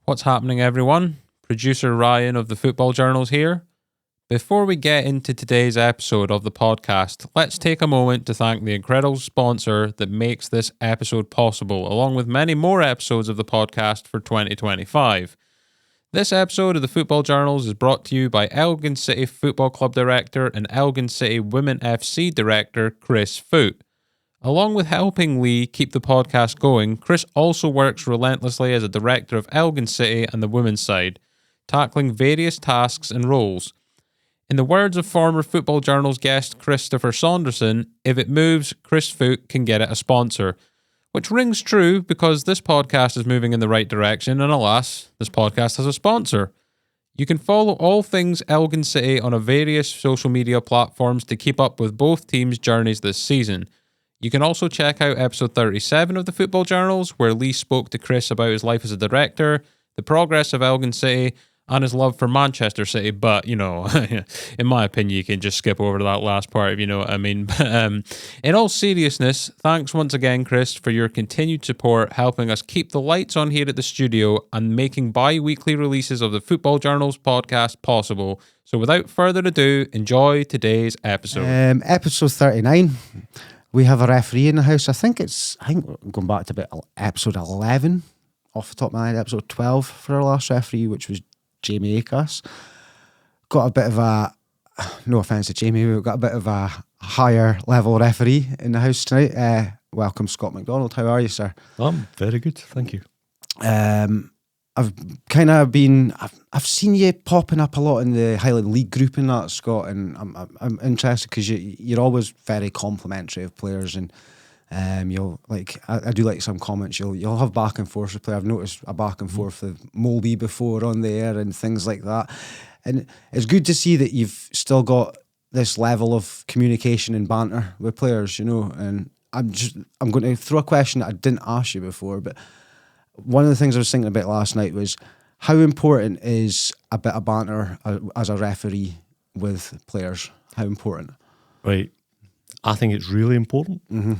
What's happening, everyone? Producer Ryan of the Football Journals here. Before we get into today's episode of the podcast, let's take a moment to thank the incredible sponsor that makes this episode possible, along with many more episodes of the podcast for 2025. This episode of the Football Journals is brought to you by Elgin City Football Club Director and Elgin City Women FC Director Chris Foot. Along with helping Lee keep the podcast going, Chris also works relentlessly as a director of Elgin City and the women's side, tackling various tasks and roles. In the words of former Football Journals guest Christopher Saunderson, if it moves, Chris Foot can get it a sponsor. Which rings true because this podcast is moving in the right direction, and alas, this podcast has a sponsor. You can follow all things Elgin City on our various social media platforms to keep up with both teams' journeys this season. You can also check out episode 37 of the Football Journals, where Lee spoke to Chris about his life as a director, the progress of Elgin City, and his love for Manchester City. But, you know, in my opinion, you can just skip over to that last part, if you know what I mean. But in all seriousness, thanks once again, Chris, for your continued support, helping us keep the lights on here at the studio and making bi-weekly releases of the Football Journals podcast possible. So without further ado, enjoy today's episode. Episode 39. We have a referee in the house. I think going back to about episode 11, off the top of my head, episode 12 for our last referee, which was Jamie Acas. Got a bit of a, no offence to Jamie, we've got a bit of a higher level referee in the house tonight. Welcome, Scott Macdonald. How are you, sir? I'm very good, thank you. I've kind of been, I've seen you popping up a lot in the Highland League group and that, Scott, and I'm interested because you're always very complimentary of players, and you'll like, I do like some comments. You'll have back and forth with players. I've noticed a back and forth with Molby before on there and things like that, and it's good to see that you've still got this level of communication and banter with players, you know. And I'm going to throw a question that I didn't ask you before, but one of the things I was thinking about last night was how important is a bit of banter as a referee with players? How important? Right. I think it's really important. Mm-hmm.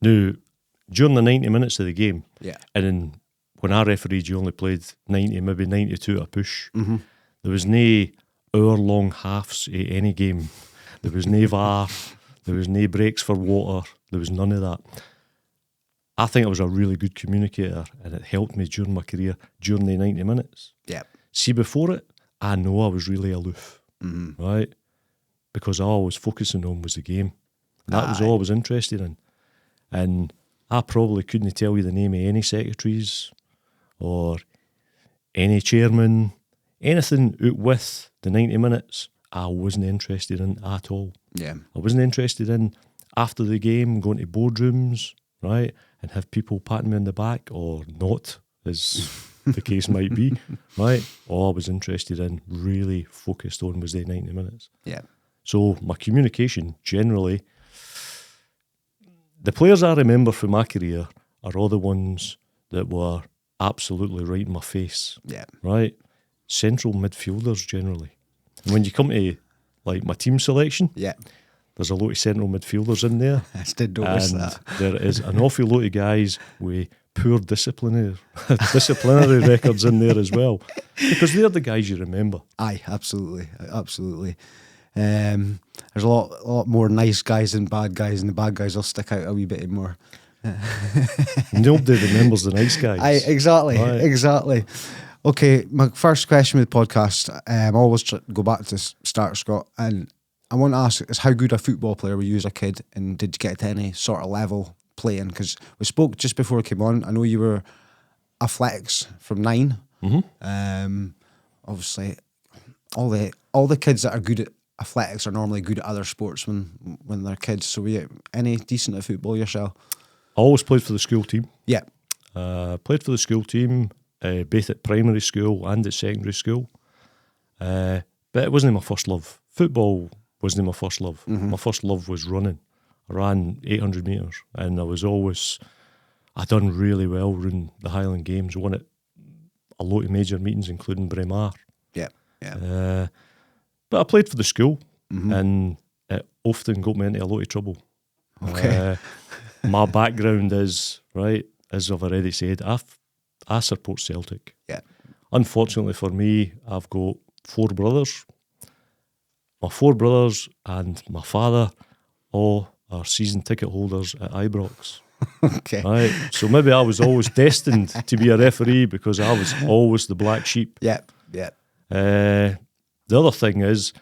Now, during the 90 minutes of the game, yeah, and then when I refereed, you only played 90, maybe 92 at a push. Mm-hmm. There was no hour-long halves at any game. There was no VAR. There was no breaks for water. There was none of that. I think I was a really good communicator, and it helped me during my career, during the 90 minutes. Yeah. See, before it, I know I was really aloof, right? Because all I was focusing on was the game. That was all I was interested in. And I probably couldn't tell you the name of any secretaries or any chairman, anything out with the 90 minutes, I wasn't interested in at all. Yeah. I wasn't interested in, after the game, going to boardrooms, right, and have people patting me on the back, or not, as the case might be, right? All I was interested in, really focused on, was the 90 minutes. Yeah. So my communication, generally, the players I remember from my career are all the ones that were absolutely right in my face, Yeah. right? Central midfielders, generally. And when you come to, like, my team selection, Yeah. there's a lot of central midfielders in there. I did notice And that. there is an awful lot of guys with poor disciplinary records in there as well, because they're the guys you remember. Aye, absolutely. There's a lot more nice guys than bad guys, and the bad guys will stick out a wee bit more. Nobody remembers the nice guys. Aye, exactly, Right. exactly. Okay, my first question with the podcast, I always go back to start, Scott, and I want to ask is how good a football player were you as a kid, and did you get to any sort of level playing? Because we spoke just before I came on. I know you were athletics from 9. Mm-hmm. Obviously, all the kids that are good at athletics are normally good at other sports when they're kids. So were you any decent at football yourself? I always played for the school team. Yeah. Played for the school team, both at primary school and at secondary school. But it wasn't my first love. Football wasn't my first love. Mm-hmm. My first love was running. I ran 800 metres, and I done really well around the Highland Games. Won it a lot of major meetings, including Braemar. Yeah, yeah. But I played for the school, Mm-hmm. and it often got me into a lot of trouble. Okay. My background is, right, as I've already said, I've I support Celtic. Yeah. Unfortunately for me, I've got 4 brothers. My 4 brothers and my father all are season ticket holders at Ibrox. Okay. Right? So maybe I was always destined to be a referee because I was always the black sheep. Yeah. The other thing is,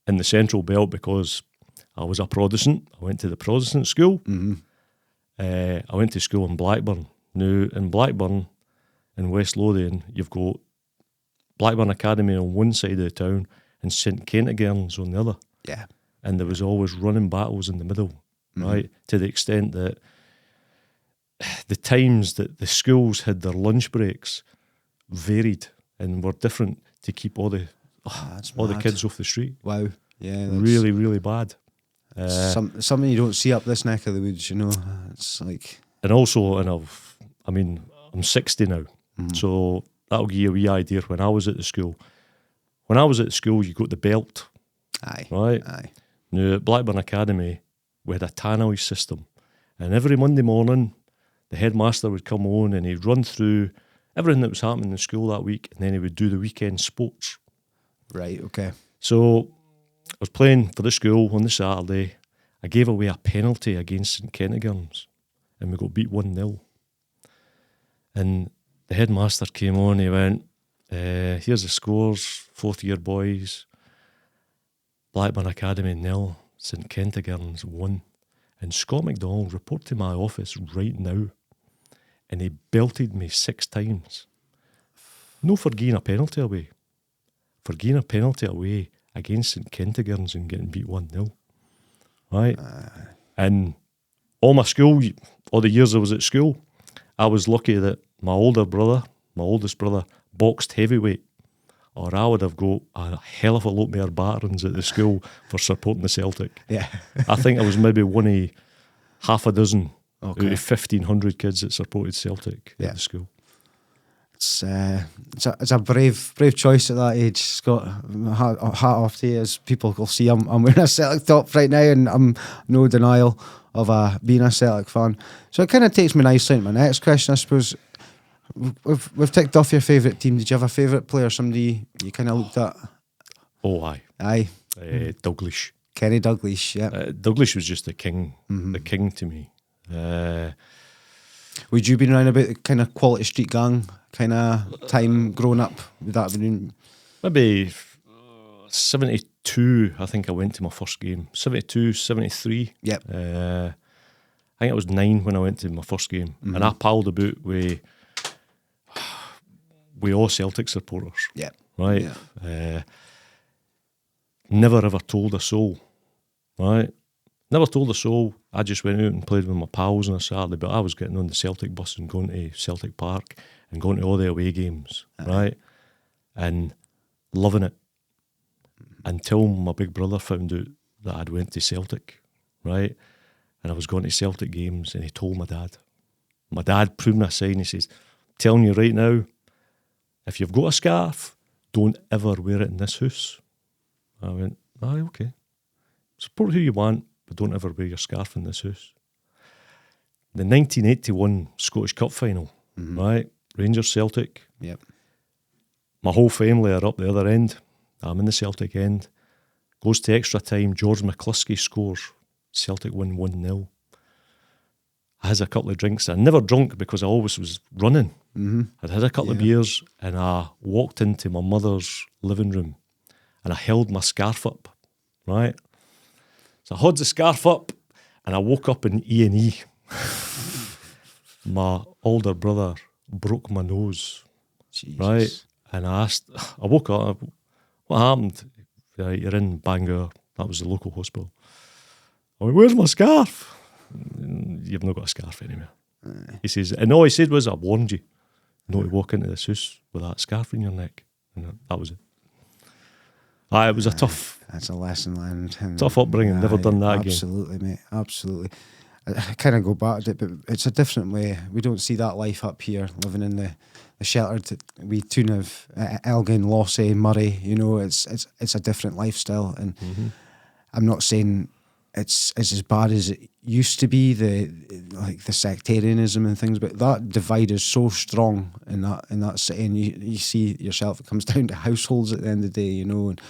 in the Central Belt, because I was a Protestant, I went to the Protestant school. I went to school in Blackburn. Now, in Blackburn, in West Lothian, you've got Blackburn Academy on one side of the town and St Kentigern's on the other. Yeah. And there was always running battles in the middle, right? To the extent that the times that the schools had their lunch breaks varied and were different to keep all the kids off the street. Wow. Yeah. That's Really, really bad. something you don't see up this neck of the woods, you know. It's like... And also, I'm 60 now, so that'll give you a wee idea when I was at the school. When I was at the school, you got the belt. Aye. Right? Aye. Now, at Blackburn Academy, we had a tannoy system. And every Monday morning, the headmaster would come on and he'd run through everything that was happening in the school that week, and then he would do the weekend sports. Right, okay. So I was playing for the school on the Saturday. I gave away a penalty against St Kentigern's, and we got beat 1-0. And the headmaster came on, he went, here's the scores, 4th year boys, Blackburn Academy 0, St Kentigern's 1. And Scott Macdonald, report to my office right now. And he belted me 6 times. No for giving a penalty away. For giving a penalty away against St Kentigern's and getting beat 1-0. Right? And all the years I was at school, I was lucky that my oldest brother, boxed heavyweight, or I would have got a hell of a lot more batterings at the school for supporting the Celtic. Yeah. I think I was maybe one of half a dozen Okay. out of 1,500 kids that supported Celtic at the school. It's a brave choice at that age, Scott. Hat off to you. As people will see, I'm wearing a Celtic top right now, and I'm no denial of being a Celtic fan. So it kind of takes me nicely into my next question, I suppose. We've ticked off your favourite team. Did you have a favourite player, somebody you kind of looked at? Oh, aye. Aye. Douglas. Kenny Dalglish, yeah. Douglas was just the king to me. Would you been around about the kind of Quality Street Gang kind of time growing up? Would that have been... Maybe 72, I think I went to my first game. 72, 73. Yep. I think I was 9 when I went to my first game. And I palled about with all Celtic supporters. Yeah. Right? Yeah. Never ever told a soul. Right? Never told a soul. I just went out and played with my pals on a Saturday, but I was getting on the Celtic bus and going to Celtic Park and going to all the away games, right? And loving it. Until my big brother found out that I'd went to Celtic, right? And I was going to Celtic games, and he told my dad. My dad pulled me aside and he says, telling you right now, if you've got a scarf, don't ever wear it in this house. I went, aye, okay. Support who you want, but don't ever wear your scarf in this house. The 1981 Scottish Cup final, right? Rangers Celtic. Yep. My whole family are up the other end. I'm in the Celtic end. Goes to extra time. George McCluskey scores. Celtic win 1-0. I had a couple of drinks. I never drunk because I always was running. I'd had a couple of beers and I walked into my mother's living room and I held my scarf up, right? So I had the scarf up and I woke up in E&E. My older brother broke my nose, Jesus. right? And I woke up, what happened? Right, you're in Bangor, that was the local hospital. I went, where's my scarf? You've not got a scarf anymore. He says, and all he said was, I warned you not to walk into this house with that scarf in your neck. And that was it. It was a tough... That's a lesson learned. And tough upbringing, never done that again. Absolutely, mate, absolutely. I kind of go back to it, but it's a different way. We don't see that life up here, living in the sheltered wee town of Elgin, Lossy, Murray. You know, it's a different lifestyle, and I'm not saying it's as bad as it used to be, the sectarianism and things, but that divide is so strong in that city, and you see yourself, it comes down to households at the end of the day, you know, and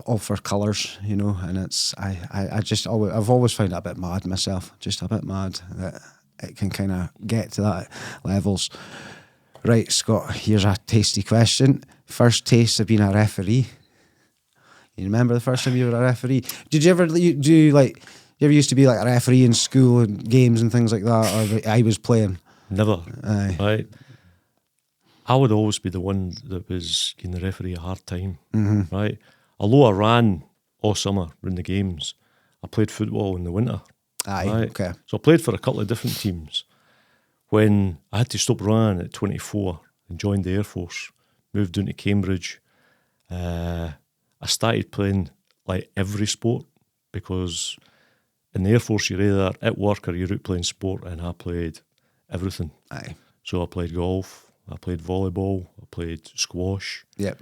all for colours, you know, and it's I've always found it a bit mad myself, just a bit mad that it can kind of get to that levels. Right, Scott, here's a tasty question. First taste of being a referee. You remember the first time you were a referee? Did you ever you ever used to be like a referee in school and games and things like that, or I was playing? Never. Aye. Right. I would always be the one that was giving the referee a hard time. Mm-hmm. Right. Although I ran all summer in the games, I played football in the winter. Aye, right? okay. So I played for a couple of different teams. When I had to stop running at 24 and joined the Air Force, moved down to Cambridge, I started playing like every sport, because in the Air Force you're either at work or you're out playing sport, and I played everything. Aye. So I played golf, I played volleyball, I played squash, Yep.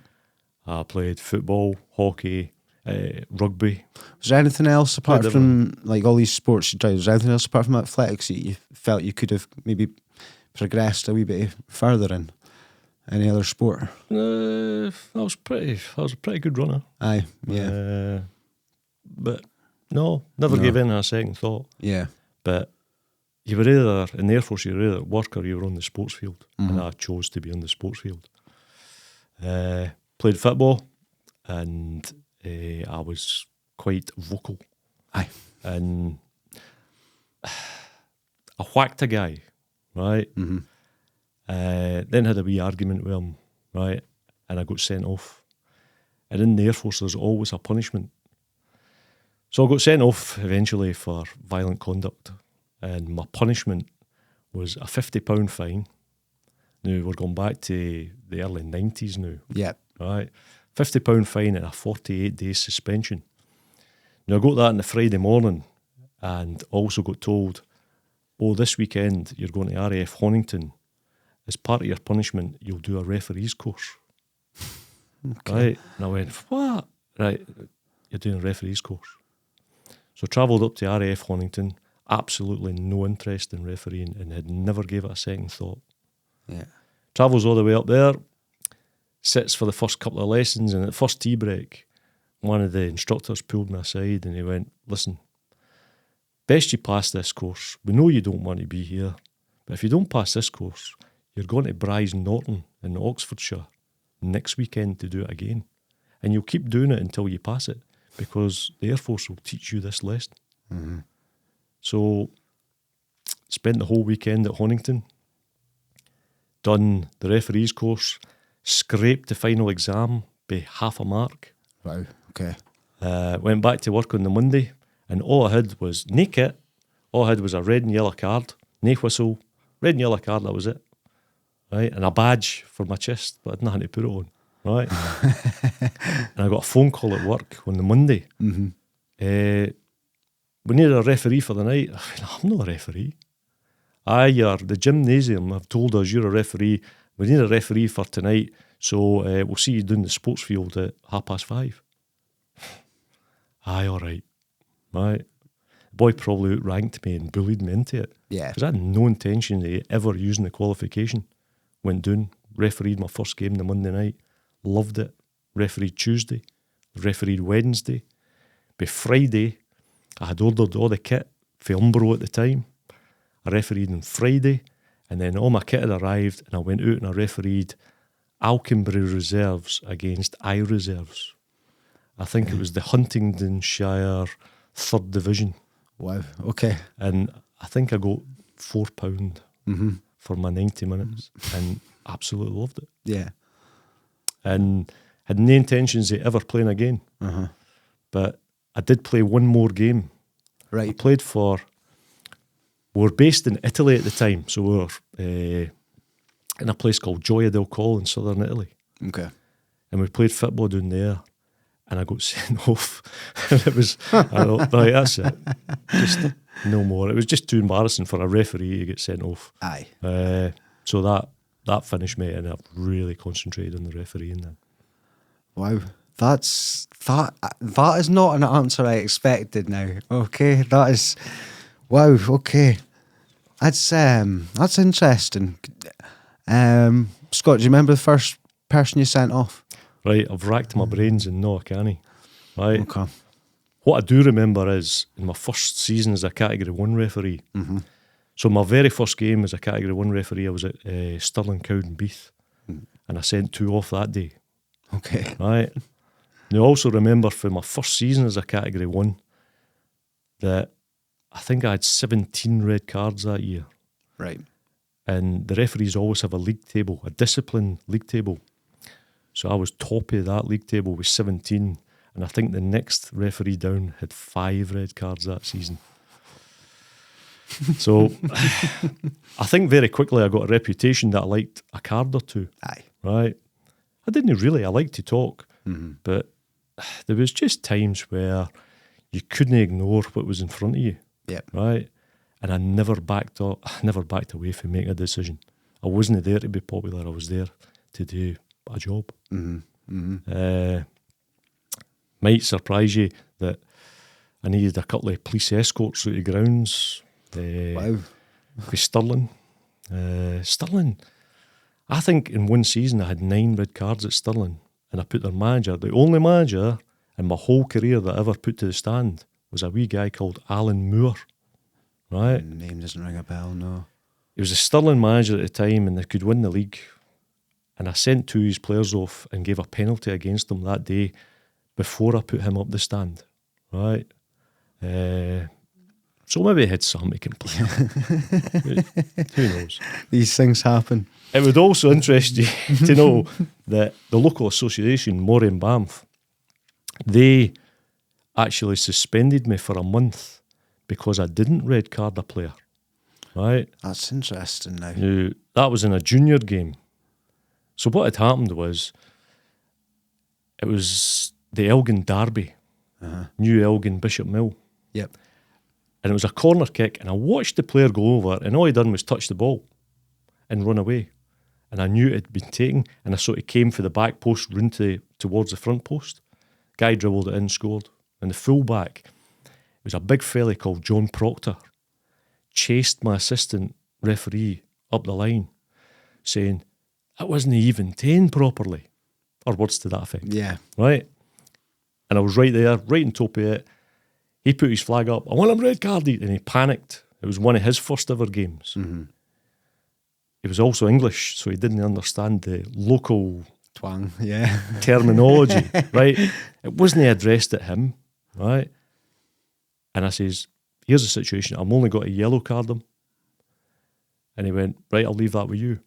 I played football, hockey, rugby. Was there anything else apart Played from like all these sports you tried? Was there anything else apart from athletics that you felt you could have maybe progressed a wee bit further in? Any other sport? I was a pretty good runner. Aye, yeah. But no, never gave in a second thought. Yeah. But you were either, in the Air Force, you were either at work or you were on the sports field. And I chose to be on the sports field. Played football, and I was quite vocal. Aye. And I whacked a guy, right? Mm-hmm. Then had a wee argument with him, right? And I got sent off. And in the Air Force, there's always a punishment. So I got sent off eventually for violent conduct. And my punishment was a £50 fine. Now, we're going back to the early 90s now. Yep. Right? £50 fine and a 48-day suspension. Now, I got that on the Friday morning, and also got told, this weekend you're going to RAF Honington. As part of your punishment, you'll do a referee's course. Okay. Right? And I went, what? Right, you're doing a referee's course. So travelled up to RAF Honington, absolutely no interest in refereeing, and had never gave it a second thought. Yeah. Travels all the way up there, sits for the first couple of lessons, and at the first tea break, one of the instructors pulled me aside and he went, listen, best you pass this course. We know you don't want to be here, but if you don't pass this course, you're going to Bryce Norton in Oxfordshire next weekend to do it again. And you'll keep doing it until you pass it, because the Air Force will teach you this lesson. Mm-hmm. So, spent the whole weekend at Honington, done the referee's course, scraped the final exam by half a mark. Wow, okay. Went back to work on the Monday, and all I had was no kit. All I had was a red and yellow card, no whistle, red and yellow card, that was it. Right, and a badge for my chest, but I had nothing to put it on. Right, and I got a phone call at work on the Monday. Mm-hmm. We need a referee for the night. I went, I'm not a referee. The gymnasium have told us you're a referee. We need a referee for tonight, so we'll see you down the sports field at 5:30. Aye, all right. Right. The boy probably outranked me and bullied me into it. Yeah. Because I had no intention of ever using the qualification. Went down, refereed my first game the Monday night, loved it. Refereed Tuesday, refereed Wednesday. By Friday, I had ordered all the kit for Umbro at the time. I refereed on Friday, and then all my kit had arrived, and I went out and I refereed Alconbury Reserves against I Reserves. I think it was the Huntingdonshire 3rd Division. Wow, okay. And I think I got £4 for my 90 minutes, and absolutely loved it. Yeah. And had no intentions of ever playing again. Uh-huh. But I did play one more game. I Right. played we were based in Italy at the time, so we were in a place called Gioia del Colle in southern Italy. Okay. And we played football down there, and I got sent off. And it was, I thought, right, that's it. Just no more. It was just too embarrassing for a referee to get sent off. Aye. So that finished me, and I've really concentrated on the refereeing then. Wow. That is not an answer I expected now. Okay, that is wow, okay. That's interesting. Scott, do you remember the first person you sent off? Right, I've racked my brains and no, I can't. Right. Okay. What I do remember is in my first season as a Category 1 referee. Mm-hmm. So my very first game as a Category 1 referee, I was at Stirling Cowdenbeath, and I sent 2 off that day. Okay. Right. And I also remember for my first season as a Category 1 that I think I had 17 red cards that year. Right. And the referees always have a league table, a discipline league table. So I was top of that league table with 17. And I think the next referee down had 5 red cards that season. So I think very quickly I got a reputation that I liked a card or two. Aye. Right. I didn't really. I liked to talk. Mm-hmm. But there was just times where you couldn't ignore what was in front of you. Yep. Right. And I never backed away from making a decision. I wasn't there to be popular. I was there to do a job. Mm-hmm. Mm-hmm. Might surprise you that I needed a couple of police escorts through the grounds. Wow. With Stirling. Stirling, I think in one season I had 9 red cards at Stirling, and I put their manager, the only manager in my whole career that I ever put to the stand was a wee guy called Alan Moore. Right? Name doesn't ring a bell, no. He was a Stirling manager at the time and they could win the league. And I sent 2 of his players off and gave a penalty against him that day before I put him up the stand. Right? So maybe he had something to complain. Who knows? These things happen. It would also interest you to know that the local association, Moray and Banff, they actually suspended me for a month because I didn't red card a player. Right? That's interesting now. Now, that was in a junior game. So what had happened was, it was the Elgin Derby, New Elgin Bishop Mill. Yep. And it was a corner kick, and I watched the player go over, and all he done was touch the ball and run away. And I knew it had been taken, and I sort of came for the back post, round towards the front post. Guy dribbled it in, scored. And the full-back, it was a big fella called John Proctor, chased my assistant referee up the line, saying, "That wasn't even 10 properly," or words to that effect. Yeah. Right? And I was right there, right on top of it. He put his flag up, "I want him red carded," and he panicked. It was one of his first ever games. Mm-hmm. He was also English, so he didn't understand the local Twang, yeah. terminology, right? It wasn't addressed at him, right? And I says, "Here's the situation, I'm only got a yellow card him." And he went, "Right, I'll leave that with you."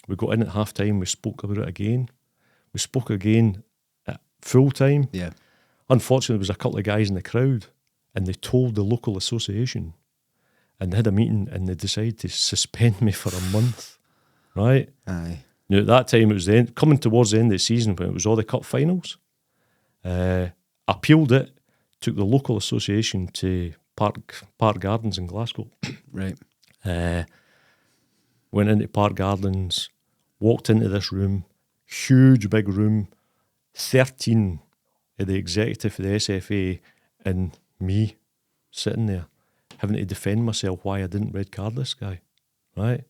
We got in at half time, we spoke about it again. We spoke again at full time. Yeah. Unfortunately, there was a couple of guys in the crowd, and they told the local association, and they had a meeting, and they decided to suspend me for a month, right? Aye. Now, at that time, it was coming towards the end of the season when it was all the cup finals. I appealed it, took the local association to Park Gardens in Glasgow. Right. Went into Park Gardens, walked into this room, huge big room, 13 of the executive of the SFA and me sitting there, having to defend myself why I didn't red card this guy, right?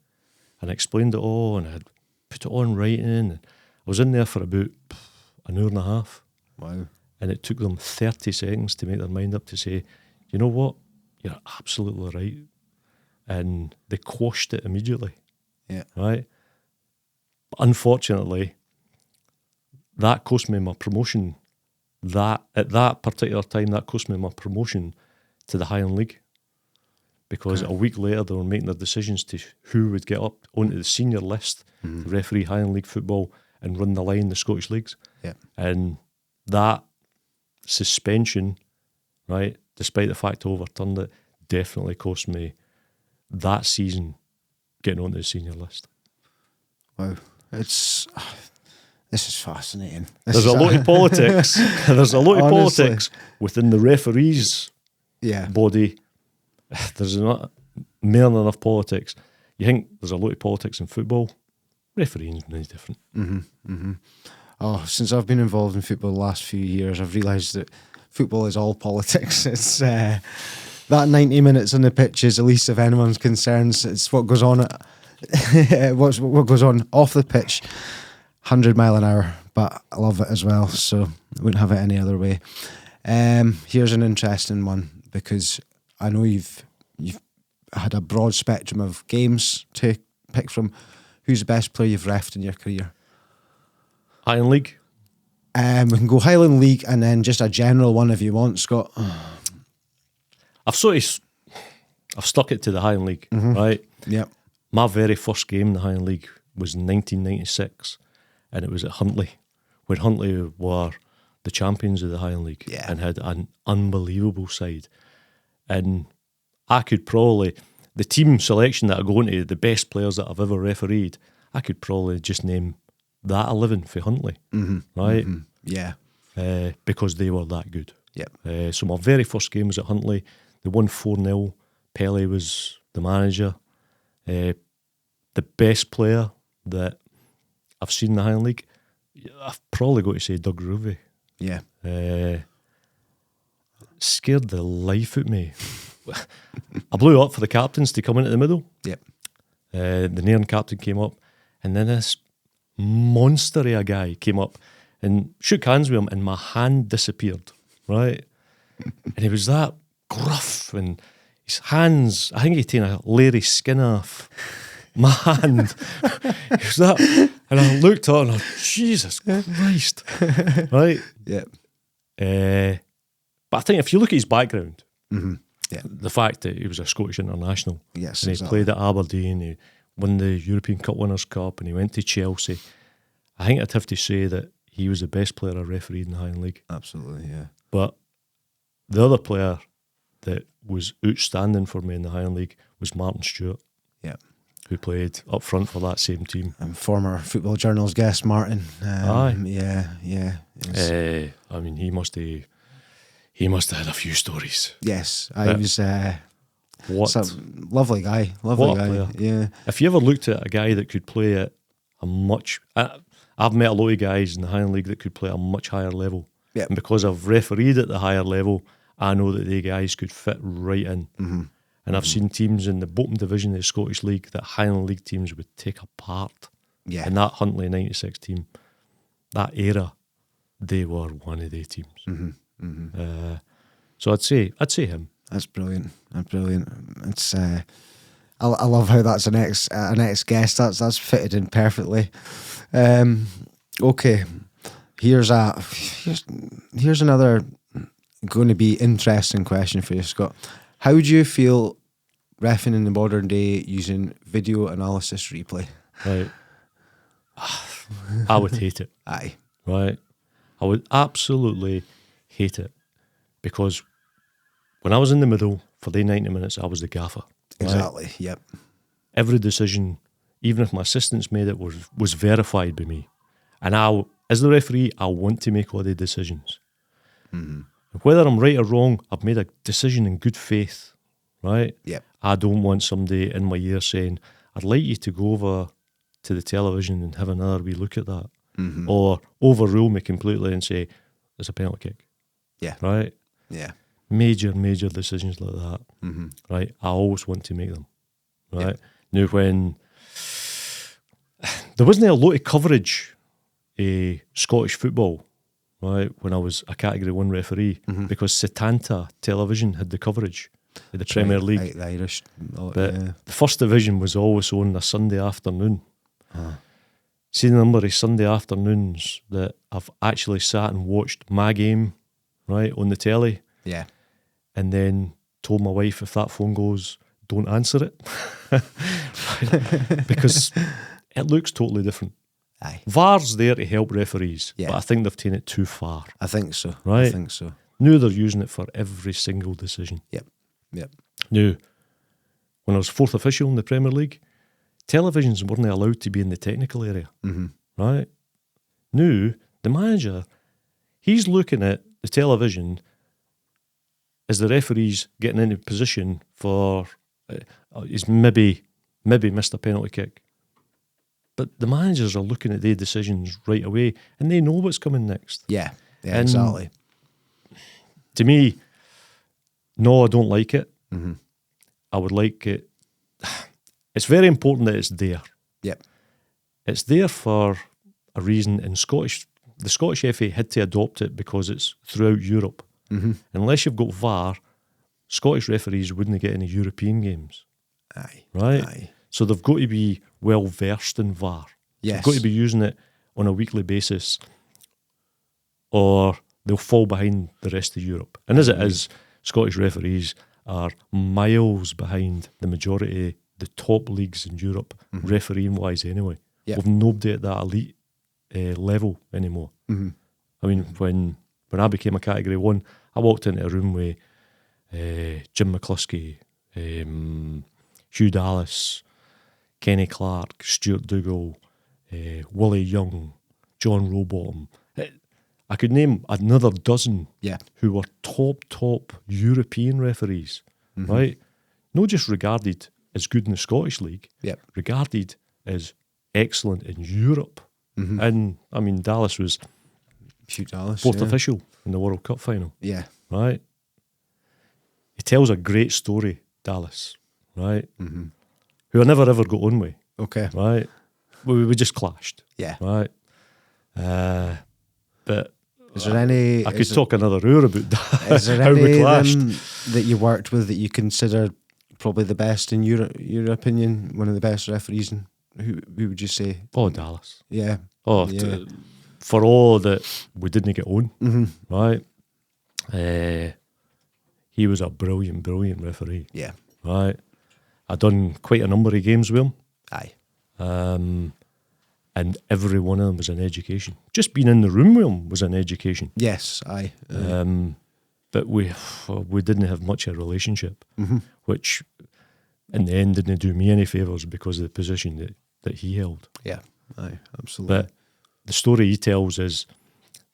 And I explained it all, and I had put it on writing, and I was in there for about an hour and a half. Wow. And it took them 30 seconds to make their mind up to say, "You know what? You're absolutely right." And they quashed it immediately. Yeah. Right? But unfortunately, that cost me my promotion. That at that particular time, that cost me my promotion to the Highland League. Because a week later, they were making their decisions to who would get up onto the senior list to referee Highland League football and run the line in the Scottish Leagues. Yeah. And that suspension, right, despite the fact I overturned it, definitely cost me that season getting onto the senior list. Wow. This is fascinating. There's a lot of politics. There's a lot of Honestly. politics within the referees' Yeah. body. There's not more than enough politics. You think there's a lot of politics in football? Refereeing's no different. since I've been involved in football the last few years, I've realised that football is all politics. It's that 90 minutes on the pitch is, at least if anyone's concerned, it's what goes on what goes on off the pitch, 100 mile an hour. But I love it as well, so I wouldn't have it any other way. Here's an interesting one, because I know you've had a broad spectrum of games to pick from. Who's the best player you've refed in your career? Highland League. We can go Highland League and then just a general one if you want, Scott. I've stuck it to the Highland League, right? Yep. My very first game in the Highland League was in 1996, and it was at Huntly, when Huntly were the champions of the Highland League and had an unbelievable side. And I could probably, the team selection that I go into, the best players that I've ever refereed, I could probably just name that 11 for Huntly, right? Yeah. Because they were that good. Yep. So my very first game was at Huntly. They won 4-0. Pele was the manager. The best player that I've seen in the Highland League, I've probably got to say Doug Roovey. Yeah. Scared the life out of me. I blew up for the captains to come into the middle. Yep. The Nairn captain came up, and then this monster of a guy came up and shook hands with him, and my hand disappeared, right? And he was that gruff, and his hands, I think he'd taken a Larry skin off my hand. He was that, and I looked at it and I thought, Jesus Christ, right? Yep. But I think if you look at his background, Yeah. the fact that he was a Scottish international, Yes, and he exactly. played at Aberdeen, he won the European Cup Winners' Cup, and he went to Chelsea, I think I'd have to say that he was the best player I refereed in the Highland League. Absolutely, yeah. But the other player that was outstanding for me in the Highland League was Martin Stewart, Yeah. who played up front for that same team. And former Football Journal's guest, Martin. Aye. Yeah. I mean, he must have had a few stories. Yes, I was What? some lovely guy. What a player. Yeah. If you ever looked at a guy that could play at a much... I've met a lot of guys in the Highland League that could play at a much higher level. Yep. And because I've refereed at the higher level, I know that they guys could fit right in. And I've seen teams in the bottom division of the Scottish League that Highland League teams would take apart. Yeah. And that Huntly 96 team, that era, they were one of the teams. So I'd say him. That's brilliant. It's I love how that's an ex guest. That's fitted in perfectly. Okay, here's another going to be interesting question for you, Scott. How do you feel reffing in the modern day using video analysis replay? Right. I would hate it. Aye. Right. I would absolutely hate it, because when I was in the middle for the 90 minutes, I was the gaffer. Right? Exactly. Yep. Every decision, even if my assistants made it, was verified by me. And as the referee, I want to make all the decisions. Whether I'm right or wrong, I've made a decision in good faith, right? Yep. I don't want somebody in my ear saying, I'd like you to go over to the television and have another wee look at that. Or overrule me completely and say, it's a penalty kick. Yeah. Right? Yeah. Major decisions like that. Right? I always want to make them. Right? Now, when there wasn't a lot of coverage of Scottish football, right, when I was a Category 1 referee, because Setanta Television had the coverage of the Premier League. Right, the Irish. But the First Division was always on a Sunday afternoon. See the number of Sunday afternoons that I've actually sat and watched my game, right, on the telly, Yeah. and then told my wife, if that phone goes, don't answer it. Because it looks totally different. Aye. VAR's there to help referees, Yeah. but I think they've taken it too far. I think so. Right. I think so. Now they're using it for every single decision. Yep. Now, when I was fourth official in the Premier League, televisions weren't allowed to be in the technical area. Right? Now, the manager, he's looking at the television as the referee's getting into position for, he's maybe missed a penalty kick. But the managers are looking at their decisions right away, and they know what's coming next. Yeah, And exactly. To me, no, I don't like it. Mm-hmm. I would like it. It's very important that it's there. Yep. It's there for a reason. In the Scottish FA had to adopt it because it's throughout Europe. Mm-hmm. Unless you've got VAR, Scottish referees wouldn't get any European games. Aye. Right? Aye. So they've got to be well versed in VAR. Yes. They've got to be using it on a weekly basis, or they'll fall behind the rest of Europe. And as it is, Scottish referees are miles behind the majority of the top leagues in Europe, refereeing-wise anyway. Yep. We've nobody at that elite level anymore. Mm-hmm. I mean, when I became a Category 1, I walked into a room with Jim McCluskey, Hugh Dallas, Kenny Clark, Stuart Dougal, Willie Young, John Rowbottom. I could name another dozen who were top European referees, right? Not just regarded as good in the Scottish League, regarded as excellent in Europe. And, I mean, Dallas was Hugh Dallas, fourth official in the World Cup final, Yeah. right? He tells a great story, Dallas, right? Who I never ever got on with, Okay. right? We just clashed, Yeah. right? But Is there any? I could talk another hour about that. Is there how any we of clashed. them that you worked with that you consider probably the best in your opinion? One of the best referees. And who would you say? Oh, Dallas. Yeah. Oh, Yeah. For all that we didn't get on, right? He was a brilliant referee, Yeah. right? I done quite a number of games with him. Aye. And every one of them was an education. Just being in the room with him was an education. Yes. Aye. But we didn't have much of a relationship, which in the end didn't do me any favours because of the position that he held. Yeah. Aye. Absolutely. But the story he tells is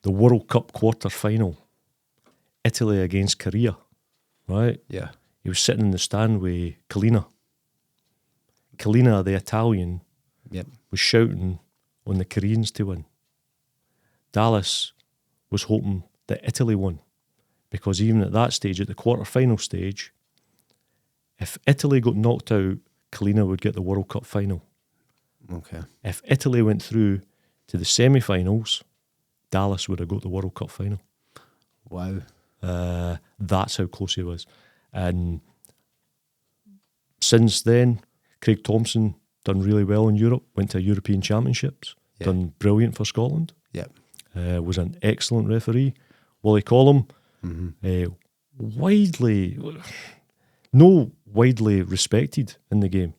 the World Cup quarter final, Italy against Korea, right? Yeah. He was sitting in the stand with Kalina. Kalina, the Italian, Yep. was shouting on the Koreans to win. Dallas was hoping that Italy won, because even at that stage, at the quarter-final stage, if Italy got knocked out, Kalina would get the World Cup final. Okay. If Italy went through to the semi-finals, Dallas would have got the World Cup final. Wow. That's how close he was. And since then, Craig Thompson done really well in Europe, went to European Championships, done brilliant for Scotland. Yep. Was an excellent referee. Wally Collum, widely respected in the game.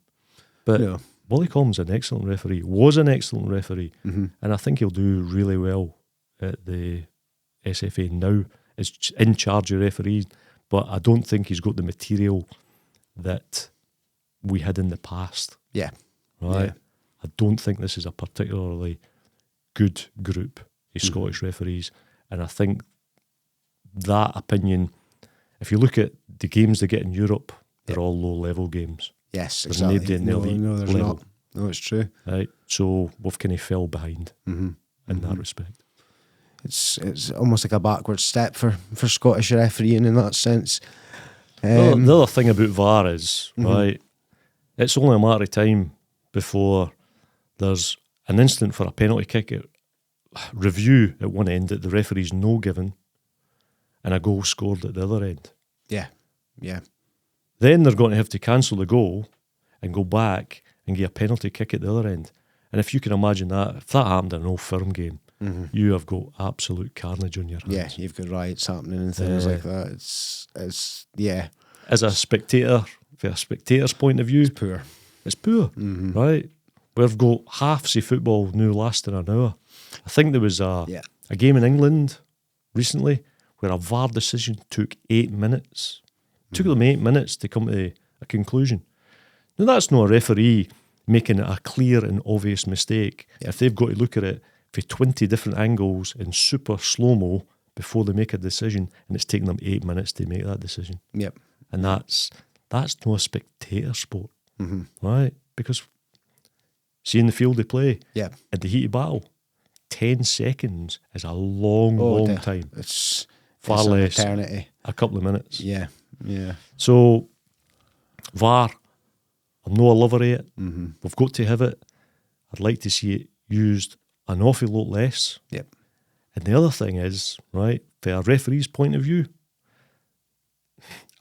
But No. Wally Collum's an excellent referee, was an excellent referee, and I think he'll do really well at the SFA now. Is in charge of referees, but I don't think he's got the material that we had in the past. Yeah. Right? Yeah. I don't think this is a particularly good group of Scottish referees, and I think that opinion, if you look at the games they get in Europe, they're all low-level games. Yes. There's Exactly. nobody in the elite No, there's level. not. No, it's true. Right? So we've kind of fell behind in that respect. It's almost like a backward step for Scottish refereeing in that sense. The other thing about VAR is, right, it's only a matter of time before there's an instant for a penalty kick review at one end that the referee's no given and a goal scored at the other end. Yeah. Yeah. Then they're going to have to cancel the goal and go back and get a penalty kick at the other end. And if you can imagine that, if that happened in an Old Firm game, you have got absolute carnage on your hands. Yeah, you've got riots happening and things like that. It's yeah. As a spectator, from a spectator's point of view, Poor. it's poor, right? We've got halves of football now lasting an hour. I think there was a game in England recently where a VAR decision took 8 minutes. Took them 8 minutes to come to a conclusion. Now, that's not a referee making a clear and obvious mistake if they've got to look at it for 20 different angles in super slow-mo before they make a decision, and it's taking them 8 minutes to make that decision. Yep. And that's not a spectator sport, right? Because seeing the field of play, Yeah. in the heat of battle, 10 seconds is a long time. It's Far an less eternity. a couple of minutes. Yeah. So, VAR, I'm not a lover of it. We've got to have it. I'd like to see it used an awful lot less. Yep. And the other thing is, right, from a referee's point of view,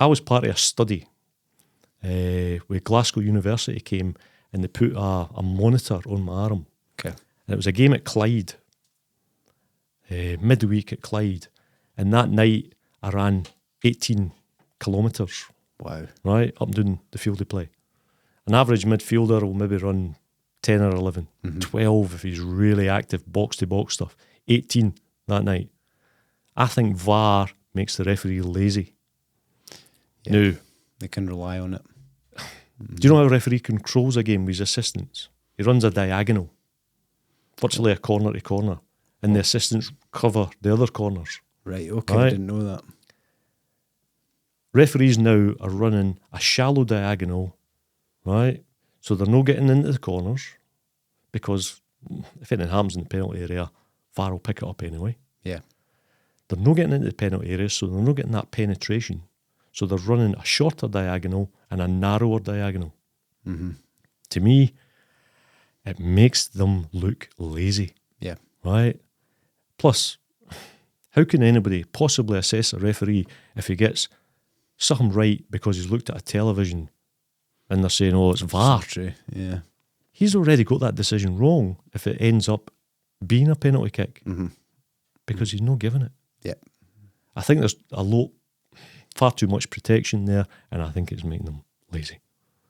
I was part of a study where Glasgow University came and they put a monitor on my arm. Okay. And it was a game at Clyde, midweek at Clyde. And that night I ran 18 kilometres. Wow. Right, up and down the field of play. An average midfielder will maybe run 10 or 11, 12 if he's really active, box-to-box stuff. 18 that night. I think VAR makes the referee lazy. Yeah. Now, They can rely on it. do you know how a referee controls a game with his assistants? He runs a diagonal, virtually a corner to corner, and the assistants cover the other corners. Right, okay, Right. I didn't know that. Referees now are running a shallow diagonal, right? So they're not getting into the corners because if anything happens in the penalty area, VAR will pick it up anyway. Yeah. They're not getting into the penalty area, so they're not getting that penetration. So they're running a shorter diagonal and a narrower diagonal. To me, it makes them look lazy, Yeah. right? Plus, how can anybody possibly assess a referee if he gets something right because he's looked at a television and they're saying, oh, it's VAR? True. Yeah. He's already got that decision wrong if it ends up being a penalty kick because he's not giving it. Yeah. I think there's far too much protection there, and I think it's making them lazy.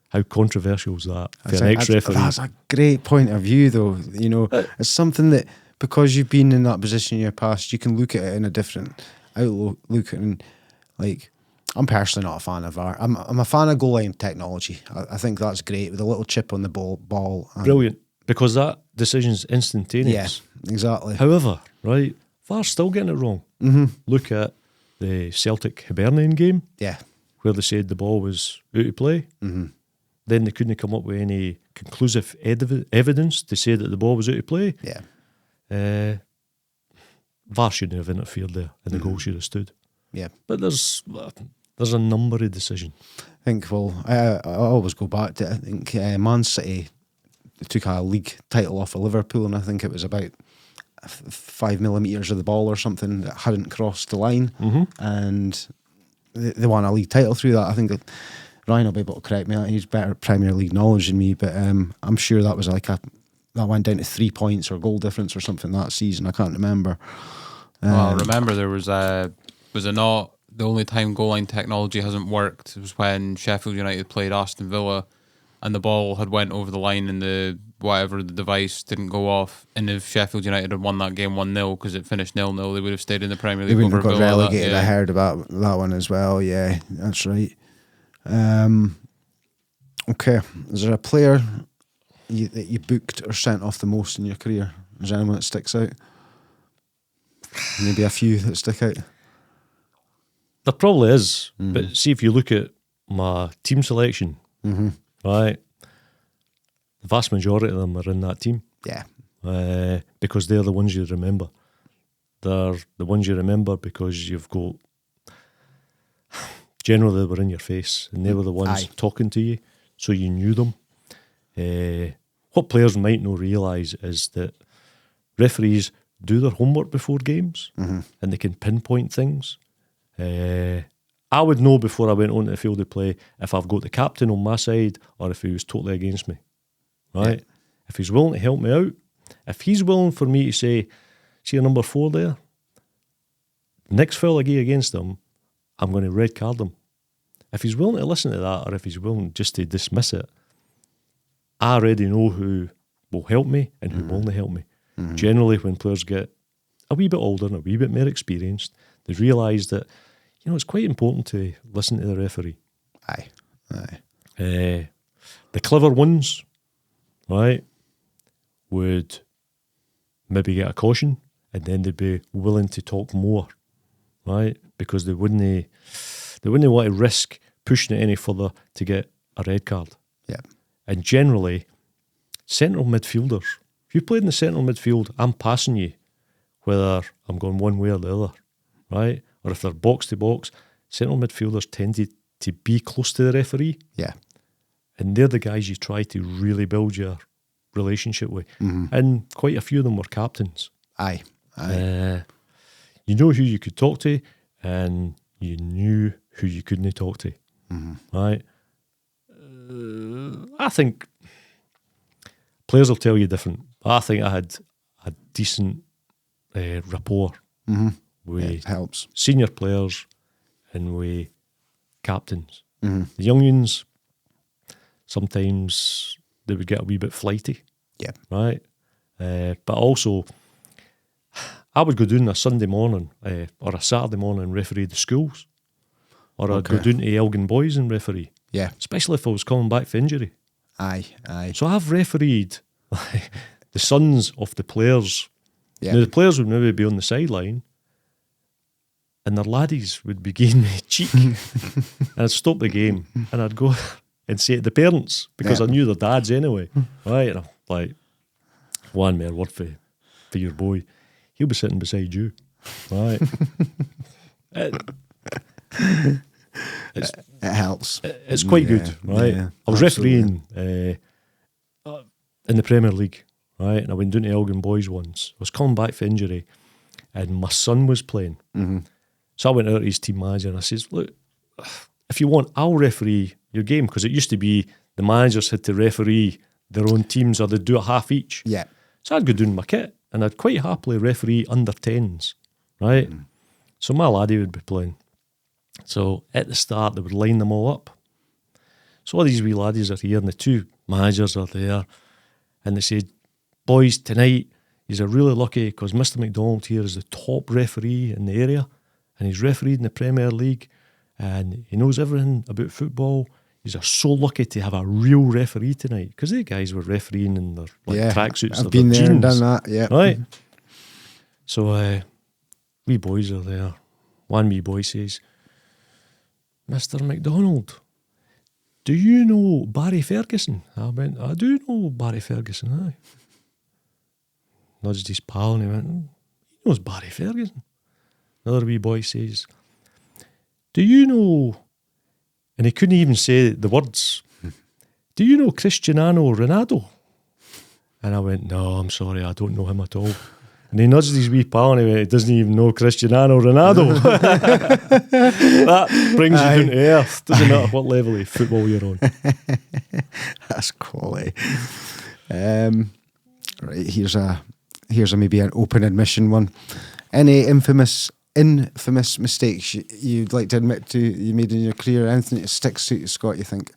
How controversial is that for an ex-referee? That's a great point of view, though. You know, it's something that, because you've been in that position in your past, you can look at it in a different outlook. And, like, I'm personally not a fan of VAR. I'm a fan of goal line technology. I think that's great with a little chip on the ball. Brilliant, because that decision's Yeah, instantaneous. exactly. However, right, VAR's still getting it wrong. Look at the Celtic Hibernian game Yeah. where they said the ball was out of play. Then they couldn't come up with any conclusive evidence to say that the ball was out of play. Yeah. VAR shouldn't have interfered there and the goal should have stood. Yeah. But there's a number of decisions. I think, well, I always go back to, I think Man City took a league title off of Liverpool, and I think it was about 5 millimetres of the ball or something that hadn't crossed the line, and they won a league title through that. I think that Ryan will be able to correct me. He's better Premier League knowledge than me, but I'm sure that was like that went down to 3 points or goal difference or something that season. I can't remember. Well, remember there was it not the only time goal line technology hasn't worked was when Sheffield United played Aston Villa and the ball had went over the line and the device didn't go off, and if Sheffield United had won that game 1-0 because it finished 0-0, they would have stayed in the Premier League. They wouldn't have got Villa. relegated. I heard about that one as well. Yeah, that's right. Okay, is there a player that you booked or sent off the most in your career? Is there anyone that sticks out? Maybe a few that stick out. There probably is, but see if you look at my team selection, right, the vast majority of them are in that team. Yeah. Because they're the ones you remember. They're the ones you remember because you've got... Generally, they were in your face and they were the ones talking to you, so you knew them. What players might not realise is that referees do their homework before games and they can pinpoint things. I would know before I went onto the field of play if I've got the captain on my side or if he was totally against me. Right? Yeah. If he's willing to help me out, if he's willing for me to say, see your number 4 there, next foul I get against him, I'm going to red card him. If he's willing to listen to that or if he's willing just to dismiss it, I already know who will help me and who won't help me. Generally, when players get a wee bit older and a wee bit more experienced, they realise that, you know, it's quite important to listen to the referee. Aye. The clever ones, right, would maybe get a caution and then they'd be willing to talk more, right, because they wouldn't want to risk pushing it any further to get a red card. Yeah. And generally, central midfielders. If you played in the central midfield, I'm passing you, whether I'm going one way or the other, right? Or if they're box to box, central midfielders tended to be close to the referee. Yeah. And they're the guys you try to really build your relationship with. And quite a few of them were captains. Aye. You know who you could talk to, and you knew who you couldn't talk to. Right? I think players will tell you different. I think I had a decent rapport with It helps. senior players and with captains. The young'uns, sometimes they would get a wee bit flighty. Yeah. Right? But also, I would go down a Sunday morning or a Saturday morning and referee the schools. Or I'd go down to Elgin Boys and referee. Yeah. Especially if I was coming back for injury. Aye. So I've refereed the sons of the players. Yeah. Now, the players would maybe be on the sideline and their laddies would be giving me cheek. And I'd stop the game and I'd go and say to the parents, because I knew their dads anyway. Right? And I'm like, one more word for your boy. He'll be sitting beside you. Right? It helps. It's quite good, right? Yeah, I was absolutely. refereeing in the Premier League, right? And I went down to Elgin Boys once. I was coming back for injury and my son was playing. So I went out to his team manager and I says, look, if you want, I'll referee your game, because it used to be the managers had to referee their own teams or they'd do a half each. Yeah. So I'd go down my kit and I'd quite happily referee under 10s, right? So my laddie would be playing. So at the start, they would line them all up. So all these wee laddies are here and the two managers are there and they said, boys, tonight, he's really lucky because Mr. Macdonald here is the top referee in the area and he's refereed in the Premier League and he knows everything about football. He's so lucky to have a real referee tonight, because the guys were refereeing in their tracksuits. I've been there and done that, yeah. Right. So wee boys are there. One wee boy says, Mr. Macdonald, do you know Barry Ferguson? I went, I do know Barry Ferguson, aye. Nudged his pal and he went, he knows Barry Ferguson. Another wee boy says, do you know, and he couldn't even say the words, do you know Cristiano Ronaldo? And I went, no, I'm sorry, I don't know him at all. And he nudged his wee pal and he went, he doesn't even know Cristiano Ronaldo. That brings you down to earth. Doesn't matter what level of football you're on. That's quality. Right, here's a maybe an open admission one. Any infamous mistakes you'd like to admit to you made in your career? Anything that sticks to you, Scott, you think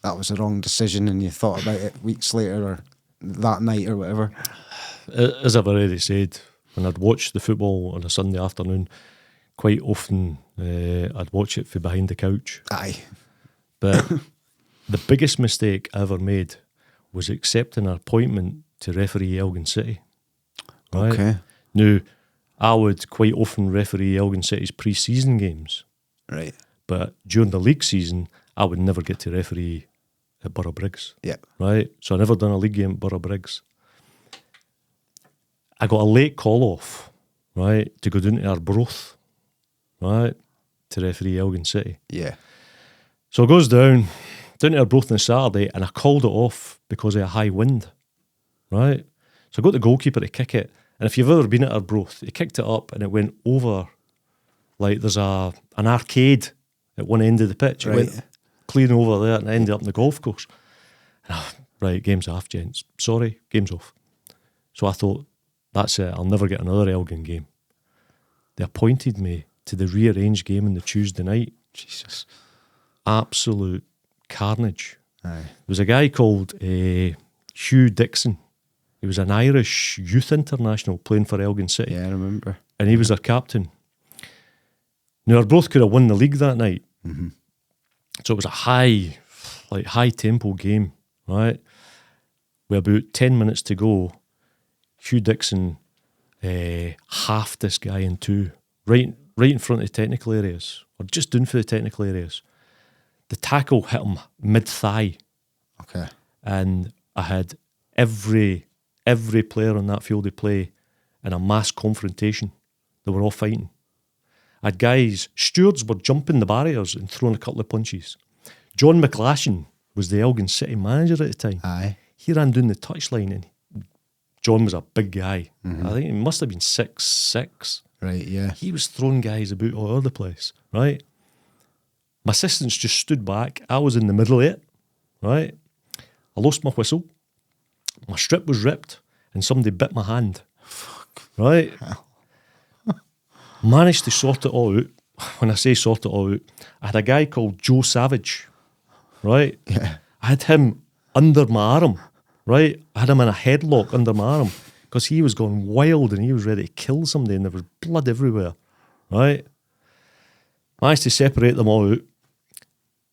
that was the wrong decision and you thought about it weeks later or that night or whatever? As I've already said, when I'd watch the football on a Sunday afternoon, quite often I'd watch it from behind the couch. Aye. But the biggest mistake I ever made was accepting an appointment to referee Elgin City. Right? Okay. Now, I would quite often referee Elgin City's pre-season games. Right. But during the league season, I would never get to referee at Borough Briggs. Yep. Right? So I never done a league game at Borough Briggs. I got a late call off, right, to go down to Arbroath, right, to referee Elgin City. Yeah. So it goes down to Arbroath on Saturday, and I called it off because of a high wind, right? So I got the goalkeeper to kick it, and if you've ever been at Arbroath, he kicked it up and it went over, like there's an arcade at one end of the pitch. It went clean over there and ended up in the golf course. Right, game's off, gents. Sorry, game's off. So I thought, that's it, I'll never get another Elgin game. They appointed me to the rearranged game on the Tuesday night. Jesus. Absolute carnage. Aye. There was a guy called Hugh Dixon. He was an Irish youth international playing for Elgin City. Yeah, I remember. And he was their captain. Now, Arbroath could have won the league that night. Mm-hmm. So it was a high tempo game, right? With about 10 minutes to go, Hugh Dixon halved this guy in two, right in front of the technical areas, or just down for the technical areas. The tackle hit him mid-thigh. Okay. And I had every player on that field of play in a mass confrontation. They were all fighting. I had guys, stewards were jumping the barriers and throwing a couple of punches. John McLashan was the Elgin City manager at the time. Aye. He ran down the touchline and John was a big guy. I think he must have been 6'6". Right, yeah. He was throwing guys about all over the place, right? My assistants just stood back. I was in the middle of it, right? I lost my whistle. My strip was ripped and somebody bit my hand. Right? Managed to sort it all out. When I say sort it all out, I had a guy called Joe Savage, right? Yeah. I had him under my arm, right? I had him in a headlock under my arm because he was going wild and he was ready to kill somebody and there was blood everywhere, right? Managed to separate them all out.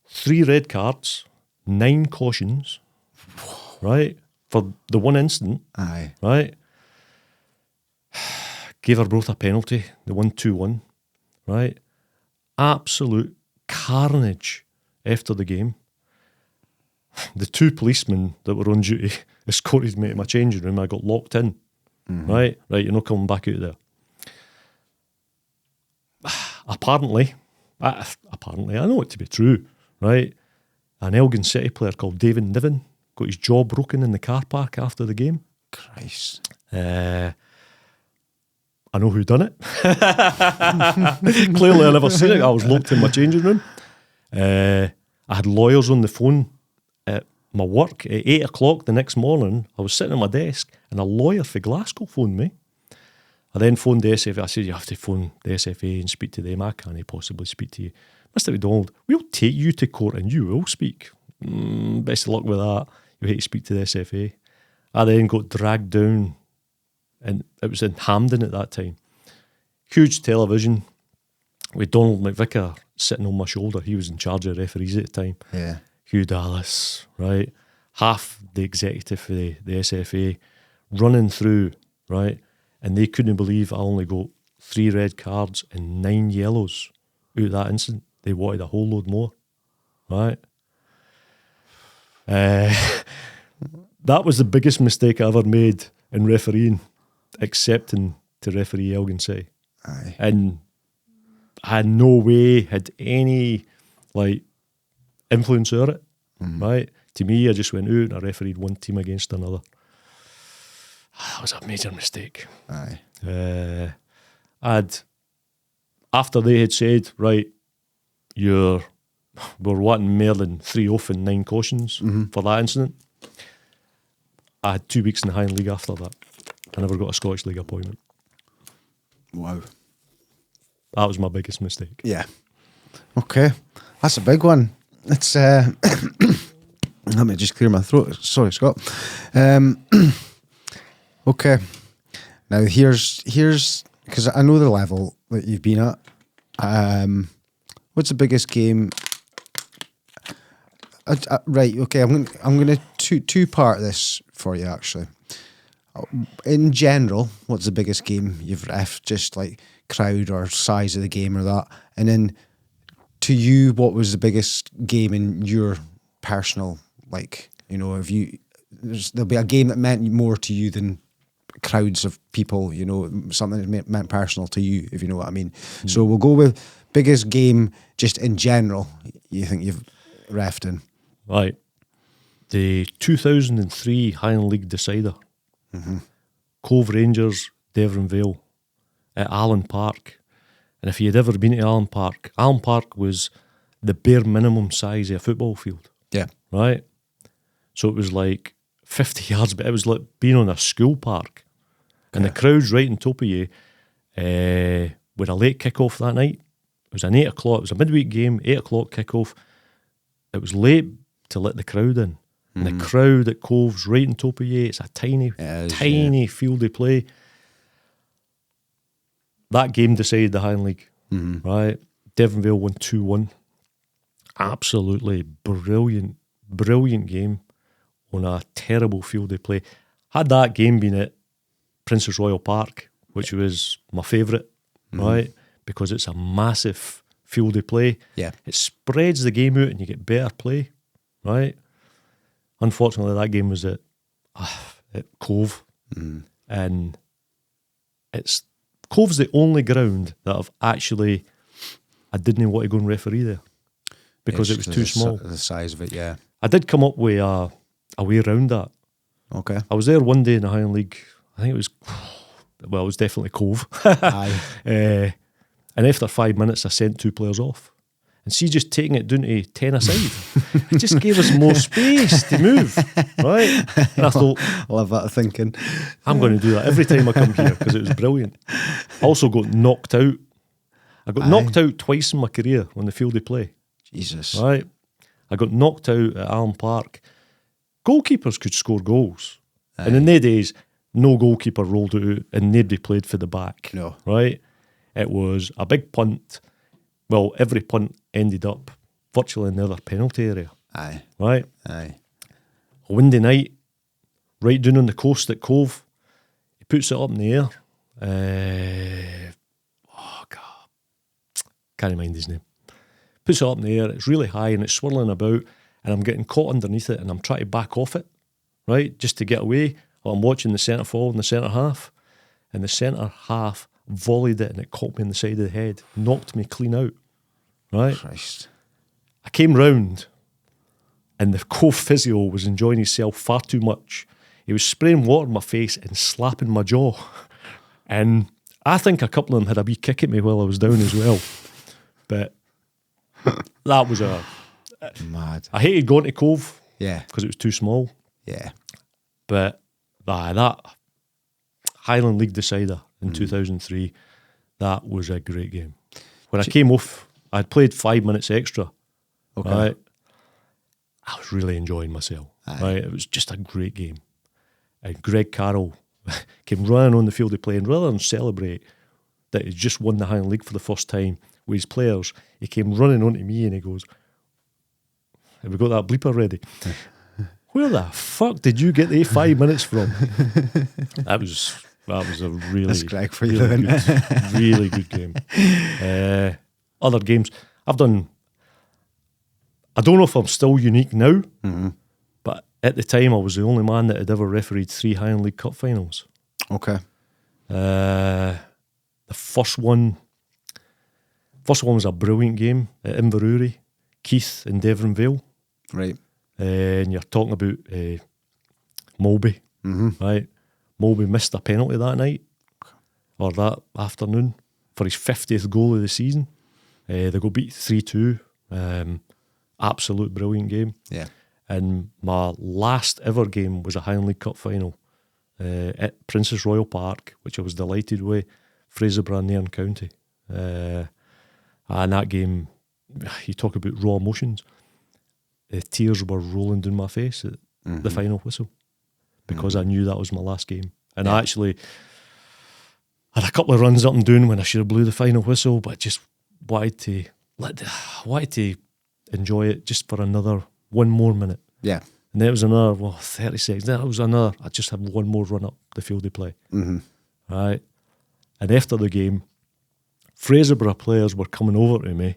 3 red cards, 9 cautions, right? For the one incident, Aye. right? Gave her both a penalty, the 1-2-1, right? Absolute carnage after the game. The 2 policemen that were on duty escorted me to my changing room. I got locked in, right? Right, you're not coming back out there. Apparently, I know it to be true, right? An Elgin City player called David Niven got his jaw broken in the car park after the game. Christ. I know who done it. Clearly I never seen it. I was locked in my changing room. I had lawyers on the phone at my work at 8 o'clock the next morning. I was sitting at my desk and a lawyer for Glasgow phoned me. I then phoned the SFA. I said, you have to phone the SFA and speak to them. I can't possibly speak to you. Mr. McDonald, we'll take you to court and you will speak. Best of luck with that. You hate to speak to the SFA. I then got dragged down and it was in Hampden at that time. Huge television with Donald McVicker sitting on my shoulder. He was in charge of referees at the time. Yeah. Hugh Dallas, right? Half the executive for the SFA running through, right? And they couldn't believe I only got 3 red cards and 9 yellows out of that incident. They wanted a whole load more, right? That was the biggest mistake I ever made in refereeing, accepting to referee Elgin City. Aye. And I had no way had any influence over it, right? To me, I just went out and I refereed one team against another. That was a major mistake. Aye. After they had said, right, we're wanting more than 3 off and 9 cautions for that incident, I had 2 weeks in the Highland League after that. I never got a Scottish League appointment. Wow. That was my biggest mistake. Yeah. Okay. That's a big one. It's let me just clear my throat. Sorry, Scott. Okay. Now here's because I know the level that you've been at. What's the biggest game? Right. Okay. I'm gonna two-part this for you actually. In general, what's the biggest game you've ref? Just like crowd or size of the game or that, and then to you, what was the biggest game in your personal, there'll be a game that meant more to you than crowds of people, something that meant personal to you, if you know what I mean. So we'll go with biggest game just in general you think you've refed in. Right. The 2003 Highland League decider. Cove Rangers, Devon Vale at Allen Park. And if you'd ever been to Allen Park was the bare minimum size of a football field. Yeah. Right? So it was like 50 yards, but it was like being on a school park. And the crowd's right on top of you. With a late kick-off that night. It was an 8 o'clock, it was a midweek game, 8 o'clock kick-off. It was late to let the crowd in. And the crowd at Cove's right on top of you. It's a tiny field of play. That game decided the Highland League, right? Devon Vale won 2-1. Absolutely brilliant game on a terrible field of play. Had that game been at Princess Royal Park, which was my favourite, right? Because it's a massive field of play. Yeah. It spreads the game out and you get better play, right? Unfortunately, that game was at at Cove, and Cove's the only ground that I didn't want to go and referee there because it was too small. The size of it, yeah. I did come up with a way around that. Okay. I was there one day in the Highland League. I think it was definitely Cove. Aye. And after 5 minutes, I sent 2 players off. And see, just taking it down to 10 aside, it just gave us more space to move, right? And I thought, Love that thinking. I'm going to do that every time I come here because it was brilliant. I also got knocked out. I got knocked out twice in my career on the field of play. Jesus. Right? I got knocked out at Allen Park. Goalkeepers could score goals. And in their days, no goalkeeper rolled it out and nobody played for the back. No. Right? It was a big punt. Well, every punt ended up virtually in the other penalty area. Aye. Right? Aye. A windy night, right down on the coast at Cove. He puts it up in the air. Oh, God. Can't mind his name. Puts it up in the air. It's really high and it's swirling about. And I'm getting caught underneath it and I'm trying to back off it, right, just to get away. While I'm watching the centre forward and the centre half. And the centre half volleyed it and it caught me in the side of the head. Knocked me clean out. Right? Christ. I came round and the Cove physio was enjoying himself far too much. He was spraying water in my face and slapping my jaw. And I think a couple of them had a wee kick at me while I was down as well. But that was Mad. I hated going to Cove. Yeah. Because it was too small. Yeah. But that Highland League decider in 2003, that was a great game. When I came off, I'd played 5 minutes extra. Okay. Right? I was really enjoying myself. Aye. Right? It was just a great game. And Greg Carroll came running on the field of play, and rather than celebrate that he'd just won the Highland League for the first time with his players, he came running onto me and he goes, "Have we got that bleeper ready?" Where the fuck did you get the 5 minutes from? That was a really, That's Greg for you, really, isn't good, really good game. Other games I've done, I don't know if I'm still unique now, but at the time I was the only man that had ever refereed 3 Highland League Cup finals. Okay. The first one was a brilliant game at Inverurie, Keith and Devon Vale. Right. And you're talking about Mulby, right? Mulby missed a penalty that night, or that afternoon, for his 50th goal of the season. They got beat 3-2. Absolute brilliant game. Yeah. And my last ever game was a Highland League Cup final at Princess Royal Park, which I was delighted with, Fraserburgh, Nairn County. And that game, you talk about raw emotions. The tears were rolling down my face at the final whistle because I knew that was my last game. And I actually had a couple of runs up and down when I should have blew the final whistle, but I just wanted to enjoy it just for one more minute. Yeah. And there was another 30 seconds. There was another. I just had one more run up the field of play. Right. And after the game, Fraserburgh players were coming over to me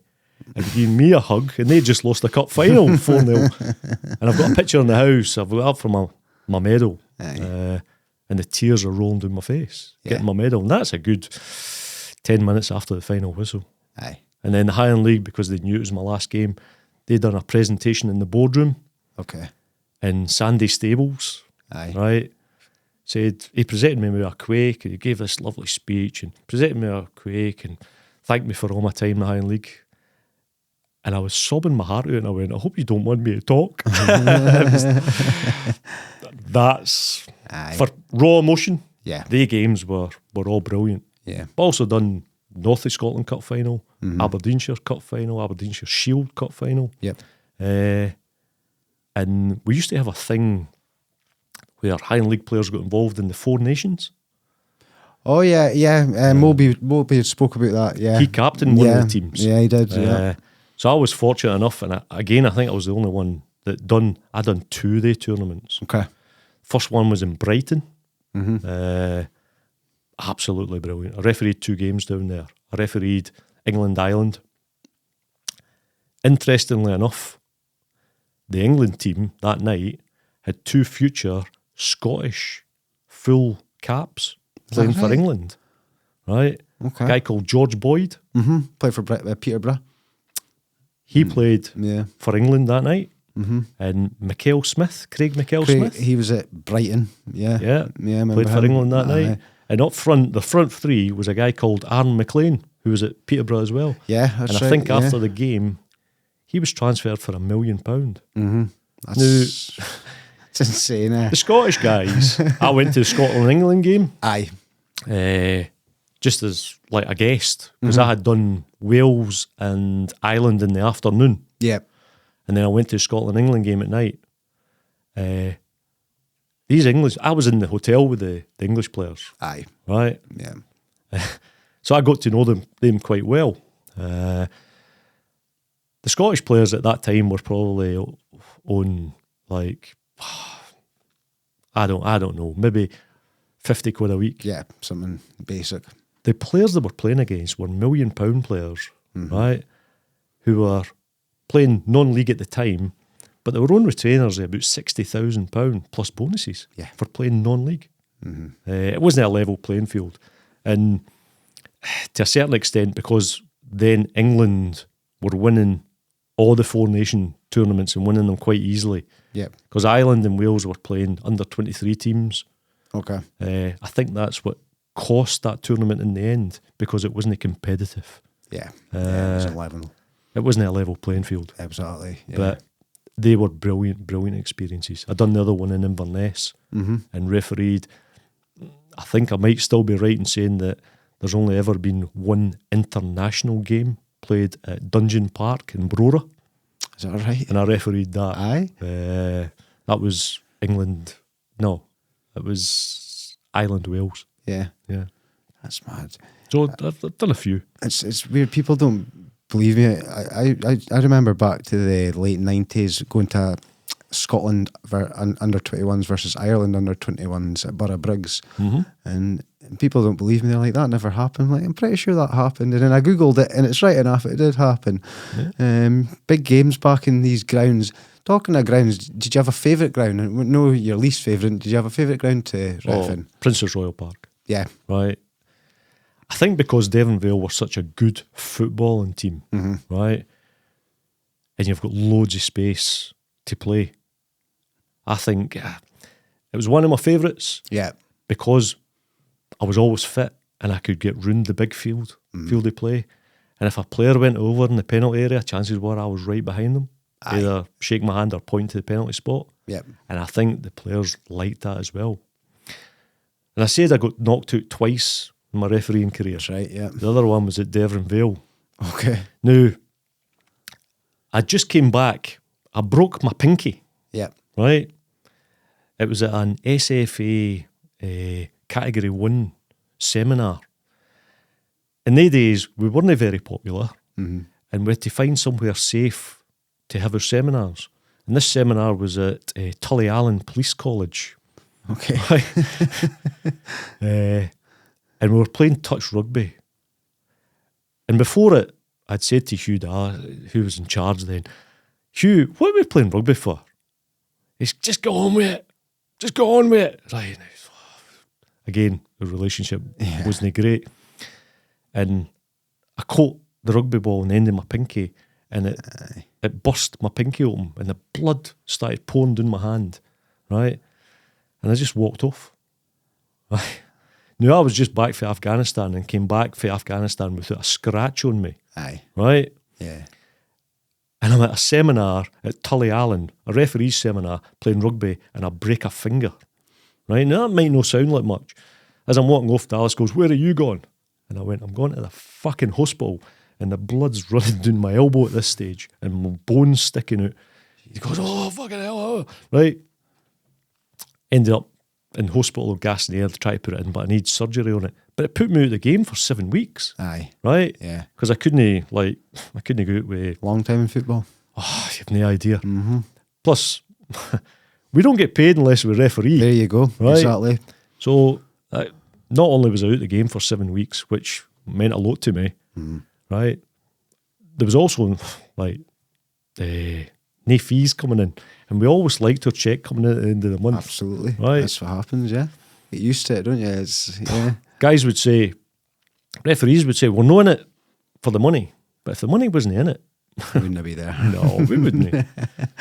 and giving me a hug, and they just lost the cup final 4-0. And I've got a picture in the house. I've got it up for my medal. And the tears are rolling down my face, getting my medal. And that's a good 10 minutes after the final whistle. Aye. And then the Highland League, because they knew it was my last game, they done a presentation in the boardroom. Okay. In Sandy Stables. Aye. Right? Said, he presented me with a quake, and he gave this lovely speech, and presented me with a quake, and thanked me for all my time in the Highland League. And I was sobbing my heart out, and I went, I hope you don't want me to talk. That's for raw emotion. Yeah. The games were all brilliant. Yeah. But also done North of Scotland Cup final, Aberdeenshire Cup final, Aberdeenshire Shield Cup final. Yep. And we used to have a thing where Highland League players got involved in the Four Nations. Oh yeah, yeah. Moby spoke about that. Yeah. He captained one of the teams. Yeah, he did. Yeah. So I was fortunate enough, and I think I was the only one that I done 2-day tournaments. Okay. First one was in Brighton. Absolutely brilliant. I refereed 2 games down there. I refereed England-Ireland. Interestingly enough, the England team that night had 2 future Scottish full caps playing that for right? England, right? Okay. A guy called George Boyd. Played for Peterborough. He played Yeah. for England that night. And Craig McKell-Smith. He was at Brighton. Yeah. Yeah, I remember played for him. England that Aye. night. And up front, the front three was a guy called Aaron McLean, who was at Peterborough as well. Yeah, that's and I right, think yeah. after the game, he was transferred for £1 million. That's it's insane. The Scottish guys, I went to the Scotland-England game Aye. just as like a guest, because I had done Wales and Ireland in the afternoon. Yeah. And then I went to the Scotland-England game at night. These English, I was in the hotel with the English players, Aye. right? Yeah. So I got to know them quite well. The Scottish players at that time were probably on like, I don't know, maybe 50 quid a week. Yeah. Something basic. The players they were playing against were £1 million players, right? Who were playing non-league at the time, but they were on retainers at about £60,000 plus bonuses for playing non-league. It wasn't a level playing field. And to a certain extent, because then England were winning all the Four Nation tournaments and winning them quite easily. Yeah. Because Ireland and Wales were playing under 23 teams. Okay. I think that's what cost that tournament in the end, because it wasn't competitive. Yeah. It was 11. It wasn't a level playing field. Absolutely. Yeah. But they were brilliant experiences. I'd done the other one in Inverness and refereed. I think I might still be right in saying that there's only ever been one international game played at Dungeon Park in Brora, Is that right? and I refereed that. Aye. That was England. No, it was Ireland, Wales. Yeah. Yeah. That's mad. So I've done a few. It's weird. People don't believe me. I remember back to the late 90s going to Scotland under 21s versus Ireland under 21s at Borough Briggs, and people don't believe me. They're like, that never happened. I'm like, I'm pretty sure that happened. And then I googled it, and it's right enough. It did happen. Big games back in these grounds. Talking of grounds, did you have a favourite ground? No, your least favourite. Did you have a favourite ground to ref in? Princess Royal Park. Yeah. Right. I think because Devonvale were such a good footballing team, right, and you've got loads of space to play, I think it was one of my favourites. Yeah. Because I was always fit and I could get round the big field of play. And if a player went over in the penalty area, chances were I was right behind them. Aye. Either shake my hand or point to the penalty spot. Yep. And I think the players liked that as well. And I said I got knocked out twice in my refereeing career. That's right, yeah. The other one was at Devonvale. Okay. Now, I just came back. I broke my pinky, Yeah. right? It was at an SFA Category 1 seminar. In the days, we weren't very popular, and we had to find somewhere safe to have our seminars. And this seminar was at Tullyallen Police College. Okay. And we were playing touch rugby. And before it, I'd said to Hugh Dallas, who was in charge then, Hugh, what are we playing rugby for? He's just go on with it. Just go on with it. Right. Again, the relationship wasn't great. And I caught the rugby ball on the end of my pinky, and it burst my pinky open, and the blood started pouring down my hand, right? And I just walked off. Right? Now, I was just back from Afghanistan and came back from Afghanistan without a scratch on me, Aye. right? Yeah. And I'm at a seminar at Tullyallen, a referee's seminar, playing rugby, and I break a finger, right? Now, that might not sound like much. As I'm walking off, Dallas goes, "Where are you going?" And I went, "I'm going to the fucking hospital." And the blood's running down my elbow at this stage, and my bone's sticking out. He goes, "Oh, fucking hell." Oh. Right. Ended up in hospital, gas in the air to try to put it in, but I need surgery on it. But it put me out of the game for 7 weeks. Aye. Right? Yeah. Because I couldn't go out with, Long time in football. oh, you have no idea. Plus, we don't get paid unless we referee. There you go. Right. Exactly. So, not only was I out of the game for 7 weeks, which meant a lot to me, right? There was also, like, no fees coming in. And we always liked our check coming in at the end of the month. Absolutely. Right. That's what happens, yeah. Get used to it, don't you? Yeah. Guys would say, referees would say, we're not in it for the money. But if the money wasn't in it, We wouldn't be there. no, we wouldn't.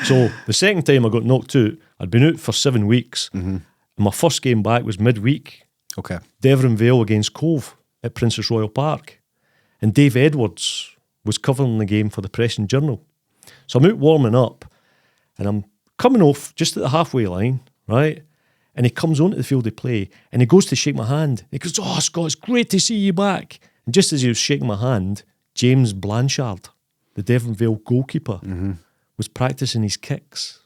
So the second time I got knocked out, I'd been out for 7 weeks. And my first game back was midweek. Okay. Devon Vale against Cove at Princess Royal Park. And Dave Edwards was covering the game for the Press and Journal. So I'm out warming up and I'm coming off just at the halfway line, right? And he comes onto the field of play and he goes to shake my hand. He goes, "Oh, Scott, it's great to see you back." And just as he was shaking my hand, James Blanchard, the Devon Vale goalkeeper, was practicing his kicks.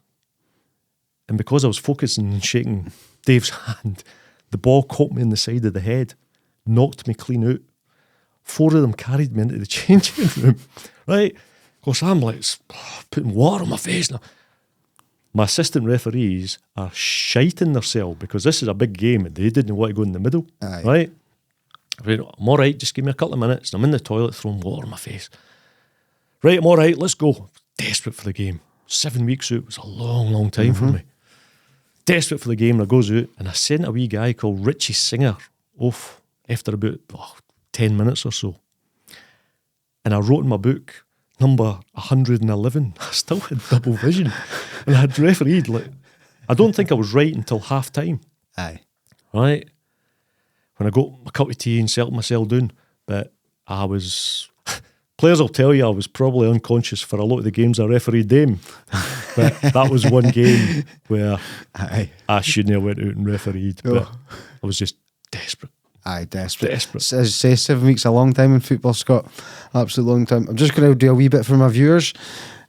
And because I was focusing on shaking Dave's hand, the ball caught me in the side of the head, knocked me clean out. 4 of them carried me into the changing room, right? Of course, I'm like putting water on my face now. My assistant referees are shiting themselves because this is a big game and they didn't want to go in the middle, Aye. right? I went, "I'm all right, just give me a couple of minutes." And I'm in the toilet throwing water on my face. "Right, I'm all right, let's go." Desperate for the game. 7 weeks out was a long, long time for me. Desperate for the game, and I goes out and I sent a wee guy called Richie Singer off after about 10 minutes or so. And I wrote in my book, number 111. I still had double vision. And I had refereed, I don't think I was right until half time. Aye. Right? When I got my cup of tea and settled myself down. But I was... Players will tell you I was probably unconscious for a lot of the games I refereed them. But that was one game where Aye. I shouldn't have went out and refereed. But I was just desperate. Aye, desperate. Desperate. As you say, 7 weeks a long time in football, Scott. Absolute long time. I'm just going to do a wee bit for my viewers.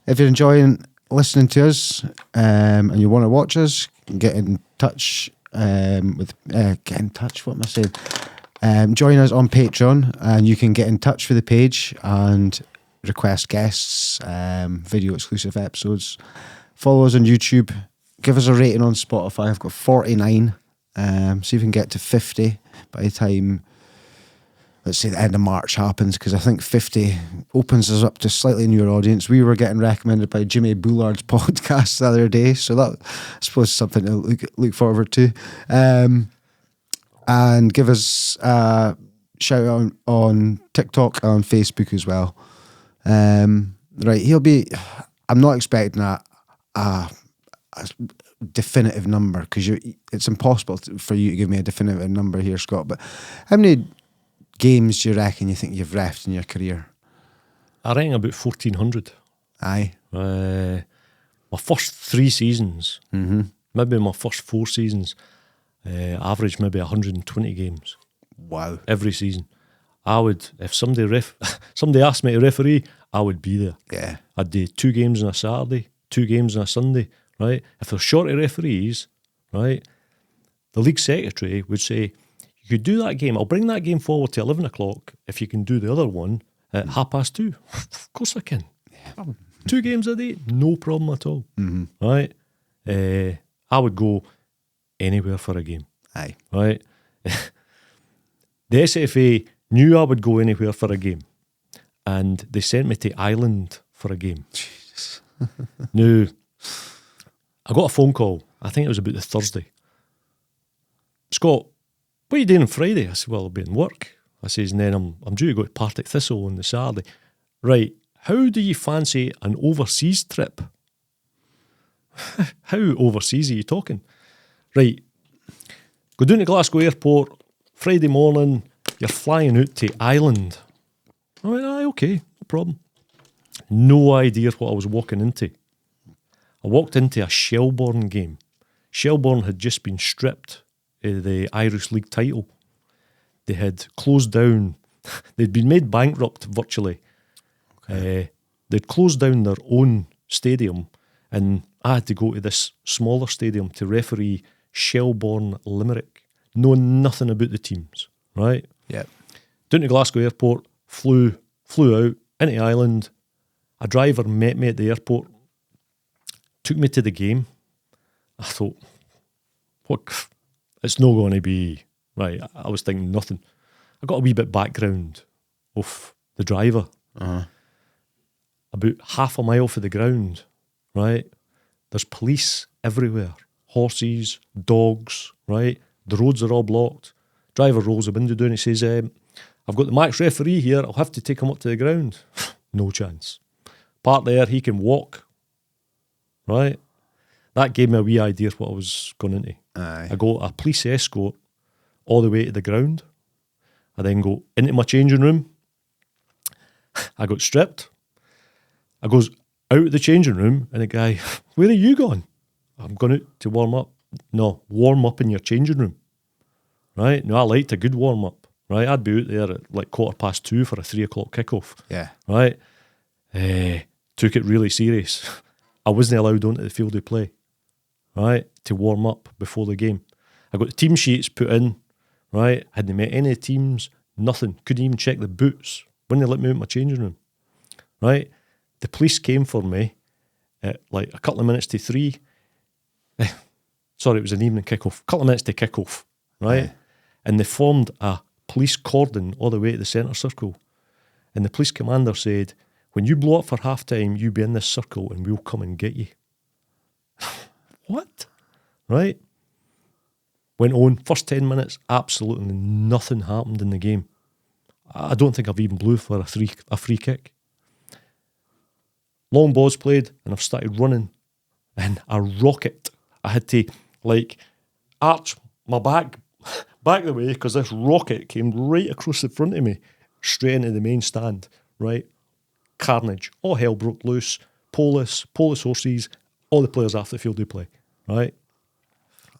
If you're enjoying listening to us and you want to watch us, get in touch get in touch. What am I saying? Join us on Patreon, and you can get in touch with the page and request guests, video exclusive episodes. Follow us on YouTube. Give us a rating on Spotify. I've got 49. See if we can get to 50 by the time, let's say, the end of March happens, because I think 50 opens us up to a slightly newer audience. We were getting recommended by Jimmy Bullard's podcast the other day, so that, I suppose, is something to look forward to. And give us a shout out on TikTok and on Facebook as well. Right, I'm not expecting a definitive number, because it's impossible for you to give me a definitive number here, Scott, but how many games do you reckon you think you've refed in your career? I reckon about 1,400. Aye. My first 3 seasons, maybe my first 4 seasons, average maybe 120 games. Wow. Every season. I would, if somebody asked me to referee, I would be there. Yeah. I'd do 2 games on a Saturday, 2 games on a Sunday, right? If they're short of referees, right, the league secretary would say, "You could do that game, I'll bring that game forward to 11 o'clock if you can do the other one at 2:30. Of course I can. Yeah. 2 games a day, no problem at all. Right? I would go anywhere for a game. Aye. Right? The SFA knew I would go anywhere for a game, and they sent me to Ireland for a game. Now, I got a phone call, I think it was about the Thursday. "Scott, what are you doing on Friday?" I said, "Well, I'll be in work." I says, and then I'm due to go to Partick Thistle on the Saturday. "Right, how do you fancy an overseas trip?" "How overseas are you talking?" "Right, go down to Glasgow Airport, Friday morning, you're flying out to Ireland." I went, "Aye, okay, no problem." No idea what I was walking into. I walked into a Shelbourne game. Shelbourne had just been stripped of the Irish League title. They had closed down. They'd been made bankrupt virtually. Okay. They'd closed down their own stadium, and I had to go to this smaller stadium to referee Shelbourne Limerick, knowing nothing about the teams, right? Yeah. Down to Glasgow Airport, flew out into Ireland. A driver met me at the airport, took me to the game. I thought, what? It's not going to be right. I was thinking nothing. I got a wee bit background of the driver. About half a mile for the ground, right? There's police everywhere. Horses, dogs, right? The roads are all blocked. Driver rolls the window down. He says, I've got the match referee here. I'll have to take him up to the ground. No chance. Part there, he can walk. Right? That gave me a wee idea of what I was going into. Aye. I got a police escort all the way to the ground. I then go into my changing room. I got stripped. I goes out of the changing room and the guy, where are you going? I'm going out to warm up. No, warm up in your changing room. Right? No, I liked a good warm up. Right? I'd be out there at like 2:15 for a 3 o'clock kickoff. Yeah. Right? Took it really serious. I wasn't allowed onto the field of play. Right? To warm up before the game. I got the team sheets put in. Right? Hadn't met any teams. Nothing. Couldn't even check the boots. Wouldn't they let me out of my changing room. Right? The police came for me at like a couple of minutes to 3. Sorry, it was an evening kickoff. A couple of minutes to kickoff. Right? Aye. And they formed a police cordon all the way to the centre circle. And the police commander said, when you blow up for half time, you be in this circle and we'll come and get you. What? Right? Went on, first 10 minutes, absolutely nothing happened in the game. I don't think I've even blew for a free kick. Long balls played and I've started running and a rocket. I had to like arch my back the way because this rocket came right across the front of me, straight into the main stand, right? Carnage. All hell broke loose. Police horses, all the players after the field they play, right?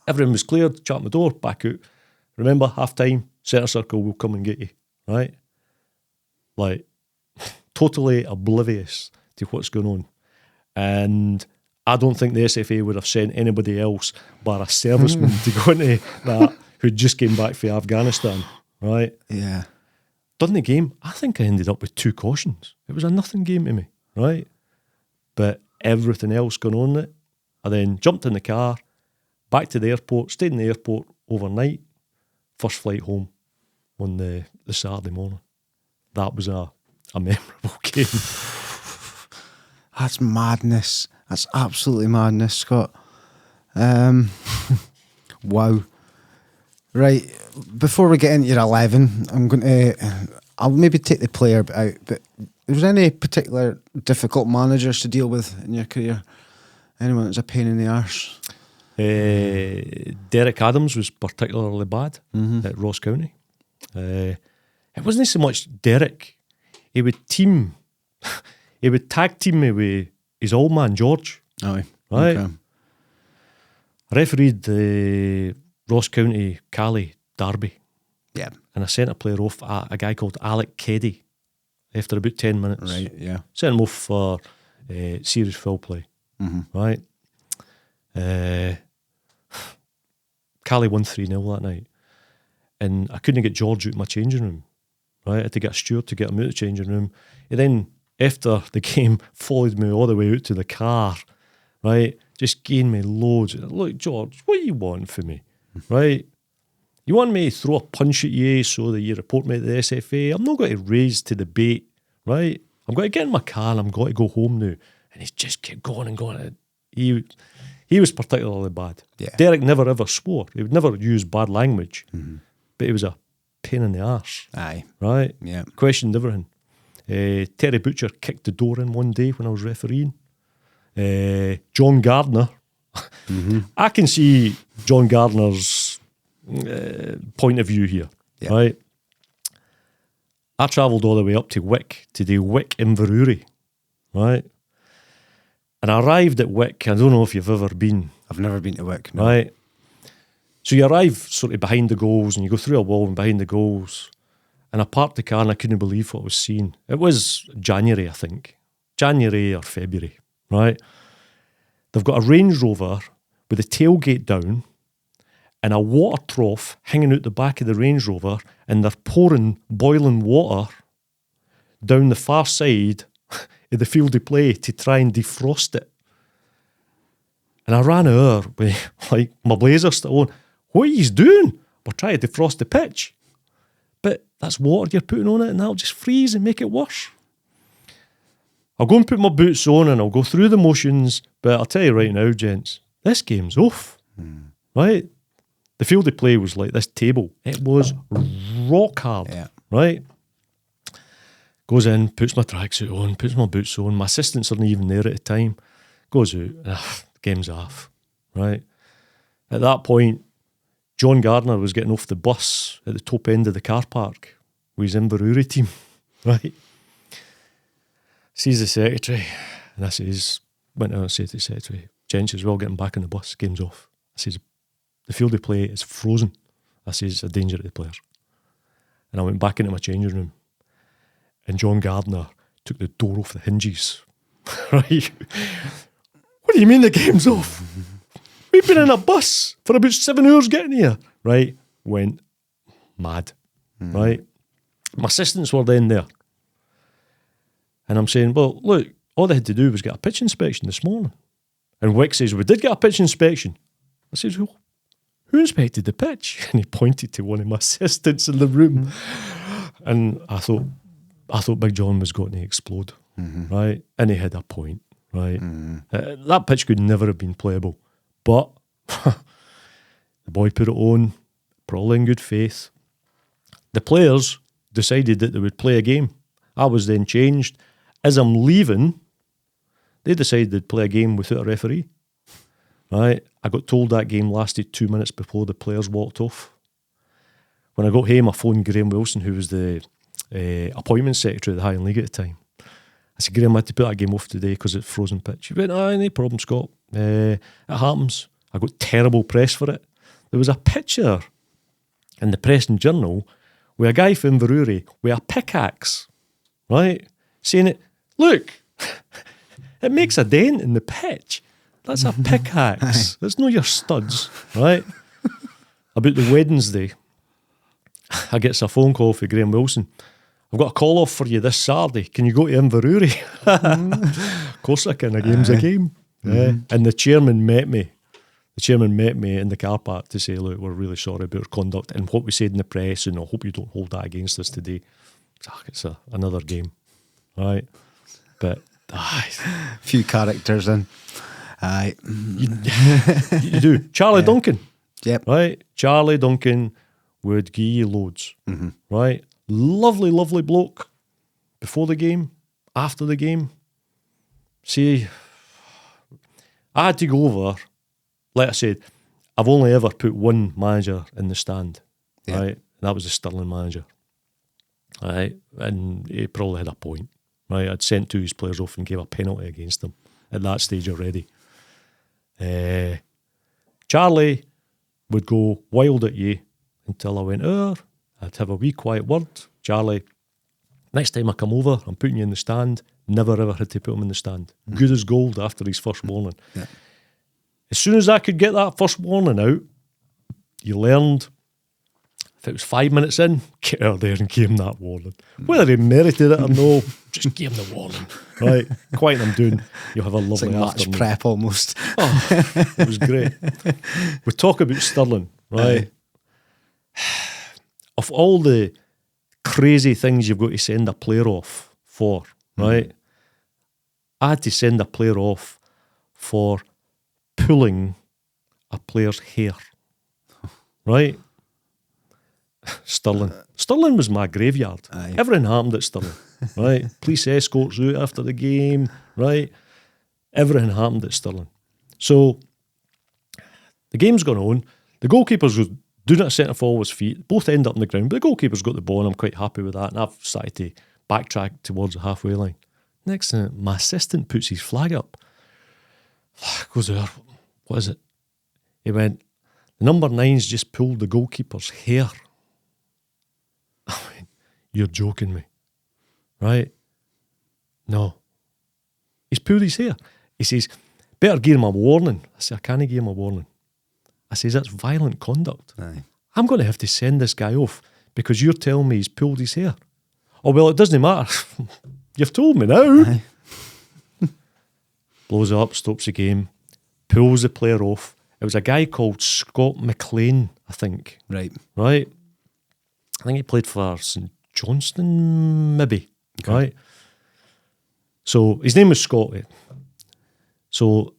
Everything was cleared, shut my door, back out. Remember, half time, centre circle, we'll come and get you, right? Like, totally oblivious to what's going on. And I don't think the SFA would have sent anybody else but a serviceman to go into that who'd just came back from Afghanistan, right? Yeah. Done the game, I think I ended up with 2 cautions. It was a nothing game to me, right? But everything else going on in it. I then jumped in the car, back to the airport, stayed in the airport overnight, first flight home on the Saturday morning. That was a memorable game. That's madness. That's absolutely madness, Scott. Wow. Right, before we get into your 11, I'll maybe take the player bit out, but was there any particular difficult managers to deal with in your career? Anyone that's a pain in the arse? Derek Adams was particularly bad at Ross County. It wasn't so much Derek. He would tag team me with his old man George. Oh, right. Okay. I refereed the Ross County Cali derby. Yeah. And I sent a player off, a guy called Alec Keddy, after about 10 minutes. Right, yeah. Sent him off for serious foul play. Right. Cali won 3-0 that night. And I couldn't get George out of my changing room. Right. I had to get a steward to get him out of the changing room. He then, after the game, followed me all the way out to the car. Right. Just gained me loads. Look, George, what do you want from me? Right? You want me to throw a punch at you so that you report me to the SFA? I'm not going to raise to debate, right? I'm going to get in my car and I'm going to go home now. And he's just kept going and going. He was particularly bad. Yeah. Derek never ever swore. He would never use bad language. But he was a pain in the arse. Aye. Right? Yeah. Questioned everything. Terry Butcher kicked the door in one day when I was refereeing. John Gardner. I can see John Gardner's point of view here, Yeah. right? I travelled all the way up to Wick to do Wick Inverurie, right? And I arrived at Wick. I don't know if you've ever been. I've never been to Wick, no. Right? So you arrive sort of behind the goals and you go through a wall and behind the goals. And I parked the car and I couldn't believe what I was seeing. It was January, I think. January or February, right? They've got a Range Rover with the tailgate down and a water trough hanging out the back of the Range Rover, and they're pouring boiling water down the far side of the field of play to try and defrost it. And I ran over with like my blazer still on. What are you doing? We're trying to defrost the pitch. But that's water you're putting on it and that'll just freeze and make it worse. I'll go and put my boots on and I'll go through the motions, But I'll tell you right now, gents, this game's off. Right? The field of play was like this table. It was rock hard. Yeah. Right? Goes in, puts my tracksuit on, puts my boots on. My assistants aren't even there at the time. Goes out, game's off. Right? At that point, John Gardner was getting off the bus at the top end of the car park with his Inverurie team. Right? Sees the secretary, and I says, went out and said to the secretary, gents as well, getting back on the bus, game's off. I says, the field of play is frozen. I says, a danger to the players. And I went back into my changing room, and John Gardner took the door off the hinges. Right? What do you mean the game's off? We've been in a bus for about 7 hours getting here. Right? Went mad. Right? My assistants were then there. And I'm saying, well, look, all they had to do was get a pitch inspection this morning. And Wick says, we did get a pitch inspection. I says, well, who inspected the pitch? And he pointed to one of my assistants in the room. And I thought Big John was going to explode. Right? And he had a point. Right? That pitch could never have been playable. But the boy put it on, probably in good faith. The players decided that they would play a game. I was then changed. As I'm leaving, they decided they'd play a game without a referee. Right? I got told that game lasted 2 minutes before the players walked off. When I got home, I phoned Graham Wilson, who was the appointment secretary of the Highland League at the time. I said, Graham, I had to put that game off today because it's frozen pitch. He went, no problem, Scott. It happens. I got terrible press for it. There was a picture in the Press and Journal with a guy from Inverurie with a pickaxe, right? Saying it, look, it makes a dent in the pitch. That's a pickaxe. That's not your studs, right? About the Wednesday, I get a phone call from Graham Wilson. I've got a call off for you this Saturday. Can you go to Inverurie? Of course I can. A game's a game. Yeah. And the chairman met me. The chairman met me in the car park to say, look, we're really sorry about our conduct and what we said in the press, and I hope you don't hold that against us today. It's another game, right? But few characters in. Aye. You do. Charlie Duncan. Yep. Right? Charlie Duncan would give you loads. Right? Lovely, lovely bloke. Before the game, after the game. See, I had to go over, like I said, I've only ever put one manager in the stand. Right? And that was the Stirling manager. Right? And he probably had a point. Right? I'd sent 2 of his players off and gave a penalty against them at that stage already. Charlie would go wild at you until I went, I'd have a wee quiet word. Charlie, next time I come over, I'm putting you in the stand. Never ever had to put him in the stand. Good as gold after his first warning. Yeah. As soon as I could get that first warning out, you learned, if it was 5 minutes in, get out there and give him that warning. Whether he merited it or no, just give him the warning. Right? Quiet him down. You'll have a lovely It's like match afternoon. prep almost. Oh, it was great. We talk about Stirling, right? Of all the crazy things you've got to send a player off for, right? I had to send a player off for pulling a player's hair, right? Stirling. Stirling was my graveyard. Aye. Everything happened at Stirling, right? Police escorts out after the game, right? Everything happened at Stirling. So the game's gone on. The goalkeepers were doing it at centre forward's feet. Both end up on the ground, but the goalkeeper's got the ball, and I'm quite happy with that. And I've started to backtrack towards the halfway line. Next thing, my assistant puts his flag up. Goes there, what is it? He went, the number 9's just pulled the goalkeeper's hair. I went, you're joking me, right? No. He's pulled his hair. He says, better give him a warning. I said, I can't give him a warning. I says, that's violent conduct. Aye. I'm going to have to send this guy off because you're telling me he's pulled his hair. Oh, well, it doesn't matter. You've told me now. Aye. Blows it up, stops the game, pulls the player off. It was a guy called Scott Macdonald, I think. Right. Right? I think he played for St Johnstone, maybe. Okay. Right? So his name was Scott. So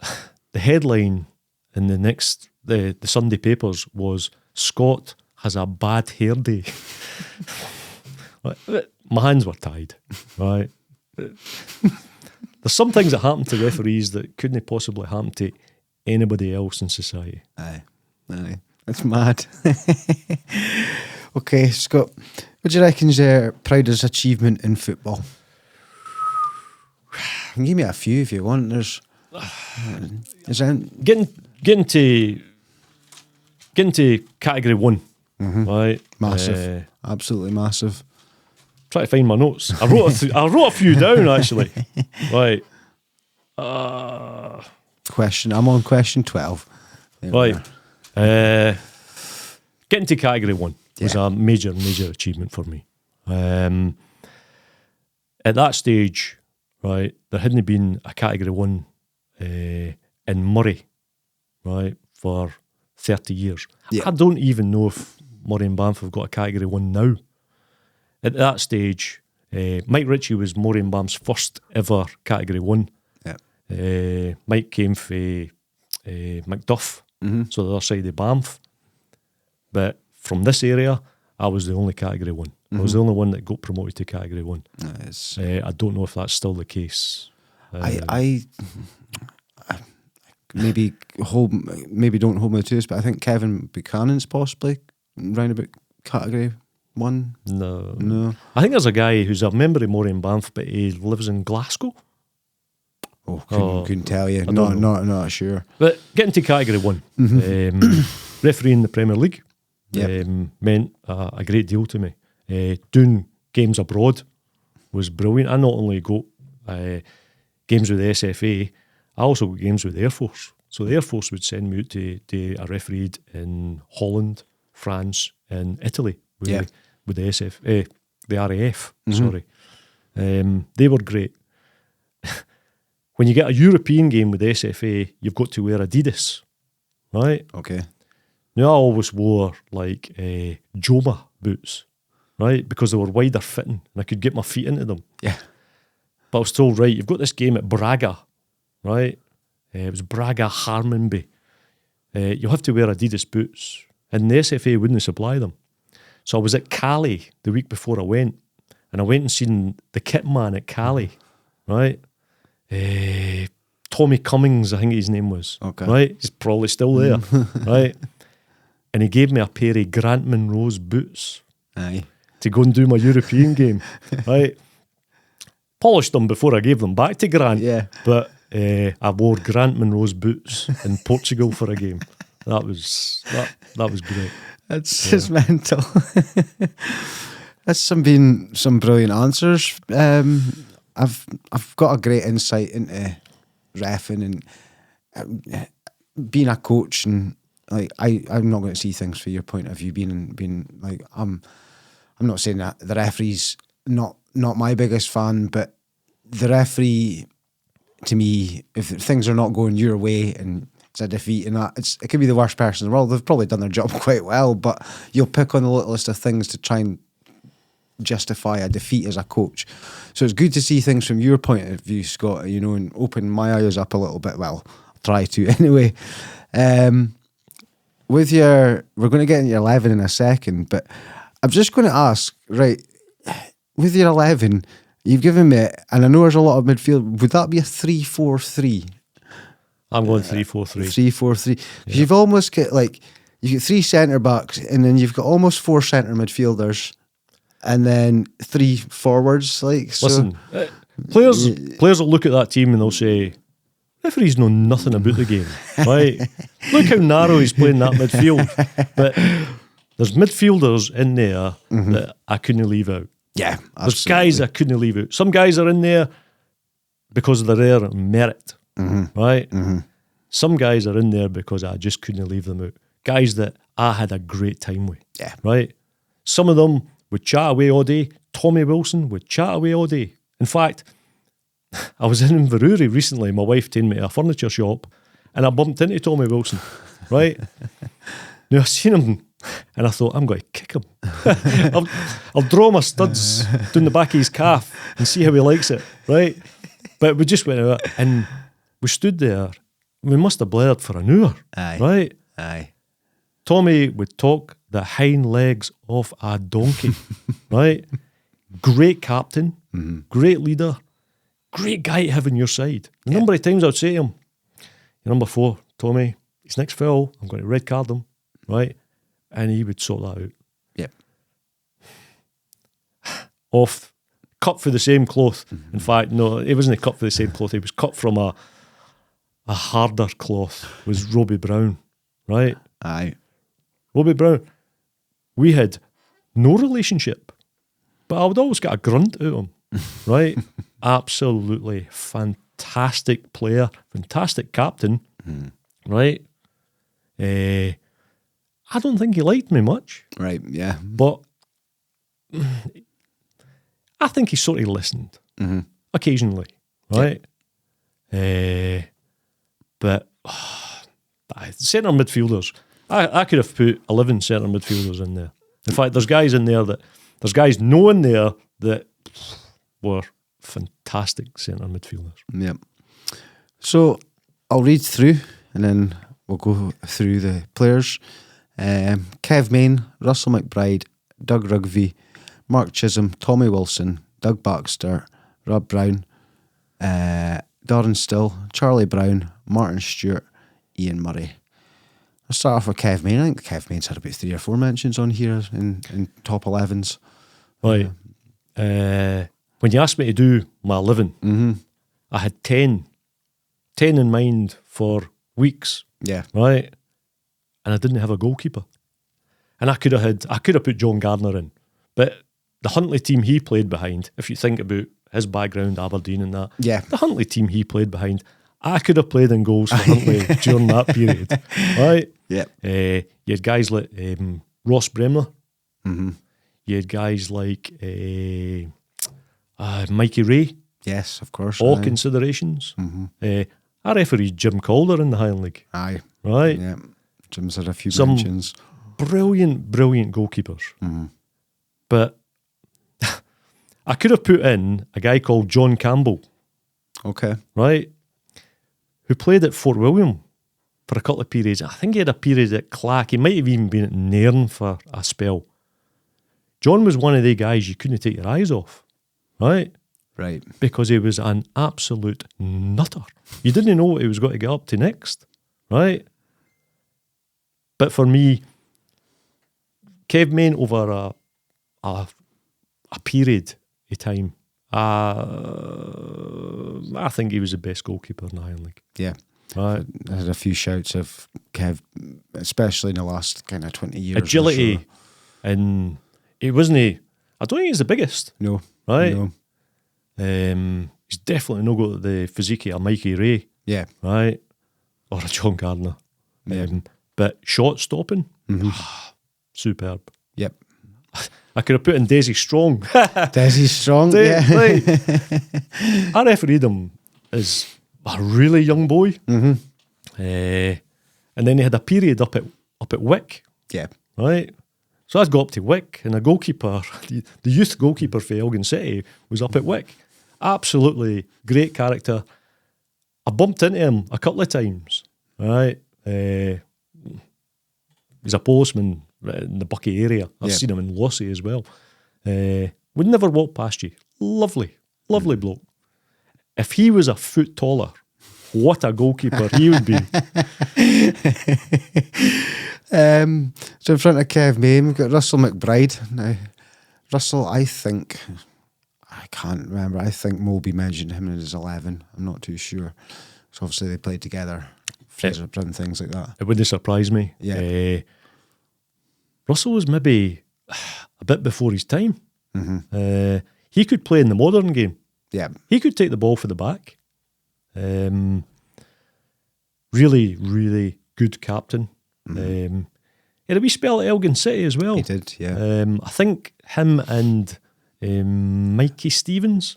the headline in the Sunday papers was, Scott has a bad hair day. My hands were tied, right? There's some things that happen to referees that couldn't possibly happen to anybody else in society. Aye. It's mad. Okay, Scott, what do you reckon's your proudest achievement in football? Give me a few if you want. Is there Getting to category 1, right? massive? Absolutely massive. Try to find my notes. I wrote a few down actually. Right. I'm on question 12. There we Right. are. Getting to category 1 was Yeah. a major achievement for me. At that stage, right, there hadn't been a category 1 in Murray, right, for 30 years. Yeah. I don't even know if Murray and Banff have got a category 1 now. At that stage, Mike Ritchie was Murray and Banff's first ever category 1. Yeah. Mike came for Macduff, so the other side of Banff. But from this area, I was the only category 1. I was the only one that got promoted to category 1. I don't know if that's still the case. I maybe don't hold me to this, but I think Kevin Buchanan's possibly round about category 1. No. I think there's a guy who's a member of Murray and Banff, but he lives in Glasgow. Couldn't tell you. don't Not sure. But getting to category 1, refereeing the Premier League meant a great deal to me. Doing games abroad was brilliant. I not only got games with the SFA, I also got games with the Air Force. So the Air Force would send me out to a refereed in Holland, France, and Italy with the the RAF. Sorry, they were great. When you get a European game with the SFA, you've got to wear Adidas, right? Okay. Now I always wore like Joma boots, right? Because they were wider fitting and I could get my feet into them. Yeah. But I was told, right, you've got this game at Braga, right? It was Braga Harmonby. You'll have to wear Adidas boots. And the SFA wouldn't supply them. So I was at Cali the week before I went. And I went and seen the kit man at Cali, right? Tommy Cummings, I think his name was. Okay. Right? He's probably still there, right? And he gave me a pair of Grant Monroe's boots Aye. to go and do my European game, right? Polished them before I gave them back to Grant. Yeah. But I wore Grant Monroe's boots in Portugal for a game. That was great. That's just mental. That's some brilliant answers. I've got a great insight into reffing and being a coach, and like I'm not going to see things from your point of view. Being like I'm not saying that the referee's not my biggest fan, but the referee, to me, if things are not going your way and it's a defeat and that, it could be the worst person in the world. They've probably done their job quite well, but you'll pick on the littlest of things to try and justify a defeat as a coach. So it's good to see things from your point of view, Scott, and open my eyes up a little bit. Well, I'll try to anyway. We're going to get into your 11 in a second, but I'm just going to ask, right, with your 11, you've given me, and I know there's a lot of midfield, would that be a 3-4-3? I'm going 3-4-3. 3-4-3. Yeah. You've almost got you've got 3 centre backs, and then you've got almost 4 centre midfielders, and then 3 forwards. So. Listen, players will look at that team and they'll say, referees know nothing about the game, right? Look how narrow he's playing that midfield. But there's midfielders in there that I couldn't leave out. Yeah, absolutely. There's guys I couldn't leave out. Some guys are in there because of their merit, right? Some guys are in there because I just couldn't leave them out. Guys that I had a great time with, right? Some of them would chat away all day. Tommy Wilson would chat away all day. In fact, I was in Inverurie recently. My wife taken me to a furniture shop and I bumped into Tommy Wilson, right? Now I seen him and I thought, I'm going to kick him. I'll draw my studs down the back of his calf and see how he likes it, right? But we just went out and we stood there. We must have blared for an hour, Aye. right? Aye. Tommy would talk the hind legs off a donkey, right? Great captain, great leader, great guy to have on your side. The number of times I would say to him, "You're number 4, Tommy, his next foul, I'm going to red card him," right? And he would sort that out. Yep. Off, cut for the same cloth. In fact, no, it wasn't cut for the same cloth. It was cut from a harder cloth. Was Robbie Brown, right? Aye. Robbie Brown. We had no relationship, but I would always get a grunt out of him, right? Absolutely fantastic player, fantastic captain, right? I don't think he liked me much, Right, yeah. but I think he sort of listened occasionally, right? But centre midfielders, I could have put 11 centre midfielders in there. In fact, there's guys in there there's guys in there that were fantastic centre midfielders. Yep. So I'll read through and then we'll go through the players. Kev Main, Russell McBride, Doug Rugby, Mark Chisholm, Tommy Wilson, Doug Baxter, Rob Brown, Darren Still, Charlie Brown, Martin Stewart, Ian Murray. I'll start off with Kev Main. I think Kev Main's had about 3 or 4 mentions on here in top 11s. Right. When you asked me to do my 11, I had 10 in mind for weeks. Yeah. Right. And I didn't have a goalkeeper. And I could have put John Gardner in. But the Huntly team he played behind, if you think about his background, Aberdeen and that, Yeah. the Huntly team he played behind, I could have played in goals for Huntly during that period. Right? Yeah. You had guys like Ross Bremner. You had guys like Mikey Ray. Yes, of course. All aye. considerations. I refereed Jim Calder in the Highland League. Aye. Right? Yeah. Jim's had a few Some mentions. brilliant goalkeepers. But I could have put in a guy called John Campbell, Okay. right, who played at Fort William for a couple of periods. I think he had a period at Clack. He might have even been at Nairn for a spell. John was one of the guys you couldn't take your eyes off, right? Right. Because he was an absolute nutter. You didn't know what he was going to get up to next, right? But for me, Kev Main over a period of time, I think he was the best goalkeeper in the Highland League. Yeah. Right? I had a few shouts of Kev, especially in the last kind of 20 years. or Agility, so. and he wasn't. I don't think he's the biggest. No. Right? No. He's definitely not got the physique of a Mikey Ray, Yeah. right? Or a John Gardner. Yeah. But shot stopping, superb. Yep. I could have put in Desi Strong. Desi Strong. Yeah. Right. I refereed him as a really young boy. And then he had a period up at Wick, Yeah. right? So I'd go up to Wick, and a goalkeeper, the youth goalkeeper for Elgin City, was up at Wick. Absolutely great character. I bumped into him a couple of times, right? He's a postman in the Bucky area. I've seen him in Lossy as well. Would never walk past you. Lovely bloke. If he was a foot taller, what a goalkeeper he would be. So in front of Kev Main, we've got Russell McBride. Now, Russell, I can't remember. I think Moby mentioned him in his 11. I'm not too sure. So obviously they played together, Fraser Brun, things like that. It wouldn't surprise me. Yeah. Russell was maybe a bit before his time. He could play in the modern game. Yeah. He could take the ball for the back. Really, really good captain. He had a wee spell at Elgin City as well. He did, yeah. I think him and Mikey Stevens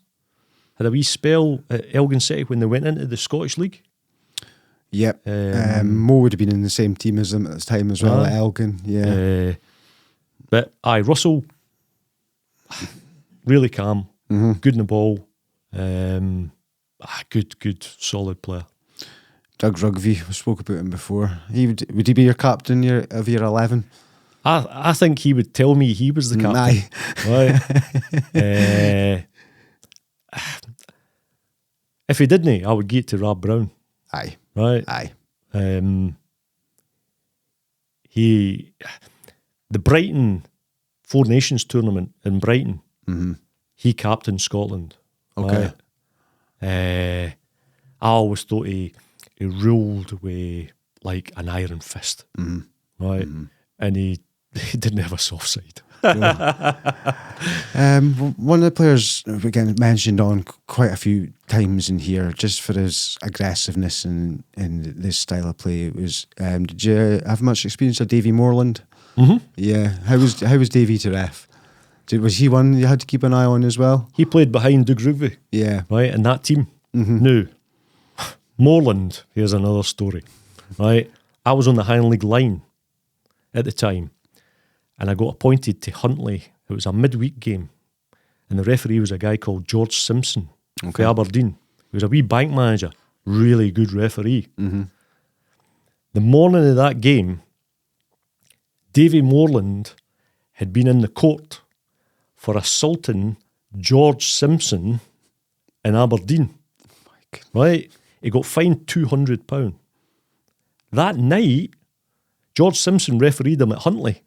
had a wee spell at Elgin City when they went into the Scottish League. Yep. Mo would have been in the same team as him at this time as well, at Elgin. Yeah. But Russell, really calm, good in the ball, good, solid player. Doug Rugby, we spoke about him before. Would he be your captain of your 11? I think he would tell me he was the captain. Aye. Right? If he didn't, I would get to Rob Brown. Aye. Right? Aye. The Brighton Four Nations tournament in Brighton, he captained Scotland. Okay. Right? I always thought he ruled with like an iron fist. Right? And he didn't have a soft side. One of the players we get mentioned on quite a few times in here, just for his aggressiveness and this style of play, was did you have much experience of Davy Moreland? Yeah. How was Davy to ref? Was he one you had to keep an eye on as well? He played behind Doug Rugby. Yeah. Right, in that team. Now, Moreland, here's another story. Right, I was on the Highland League line at the time, and I got appointed to Huntly. It was a midweek game, and the referee was a guy called George Simpson for Aberdeen. He was a wee bank manager, really good referee. The morning of that game, Davy Moreland had been in the court for assaulting George Simpson in Aberdeen. Right? He got fined £200. That night, George Simpson refereed him at Huntly.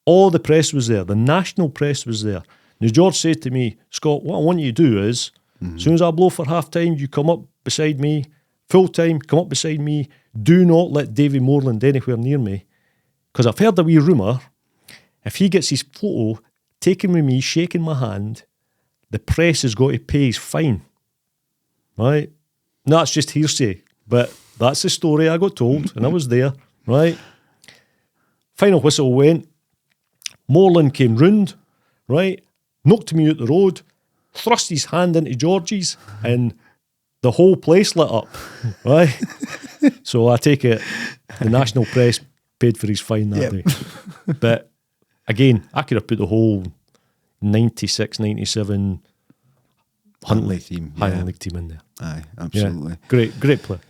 All the press was there. The national press was there. Now, George said to me, Scott, what I want you to do is, as soon as I blow for half-time, you come up beside me. Full-time, come up beside me. Do not let Davy Moreland anywhere near me. Because I've heard a wee rumour, if he gets his photo taken with me, shaking my hand, the press has got to pay his fine. Right? No, that's just hearsay. But that's the story I got told, and I was there. Right? Final whistle went. Moreland came round, right? Knocked me out the road, thrust his hand into George's, and the whole place lit up, right? So I take it the national press paid for his fine that day. But again, I could have put the whole 96, 97 Huntly team. Highland League team in there. Aye, absolutely. Yeah, great player.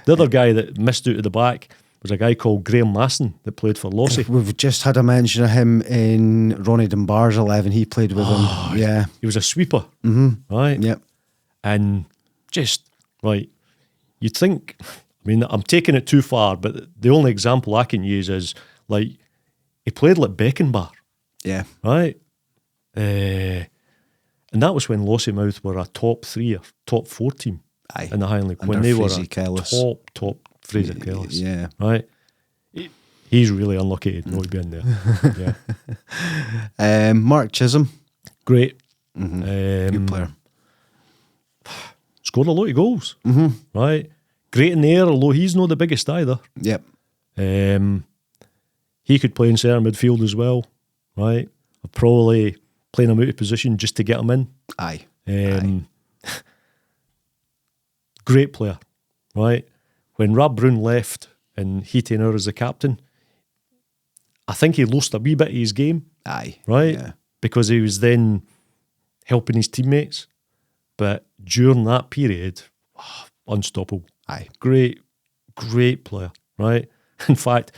The other guy that missed out at the back was a guy called Graham Masson that played for Lossy. We've just had a mention of him in Ronnie Dunbar's 11. He played with him. Yeah. He was a sweeper, right? Yep. And just, right, you'd think, I mean, I'm taking it too far, but the only example I can use is, like, he played like Beckenbauer. Yeah. Right? And that was when Lossiemouth were a top 3 or top 4 team in the Highland League. When they were top Fraser Kellis. Yeah. Right? He's really unlucky to not be in there. Yeah. Mark Chisholm. Great. Good player. Scored a lot of goals. Right? Great in the air, although he's not the biggest either. Yep. He could play in centre midfield as well. Right? I'd probably playing him out of position just to get him in. Aye. Great player. Right? When Rob Brown left and he came over as the captain, I think he lost a wee bit of his game. Aye. Right? Yeah. Because he was then helping his teammates. But during that period, unstoppable. Aye. Great player. Right? In fact,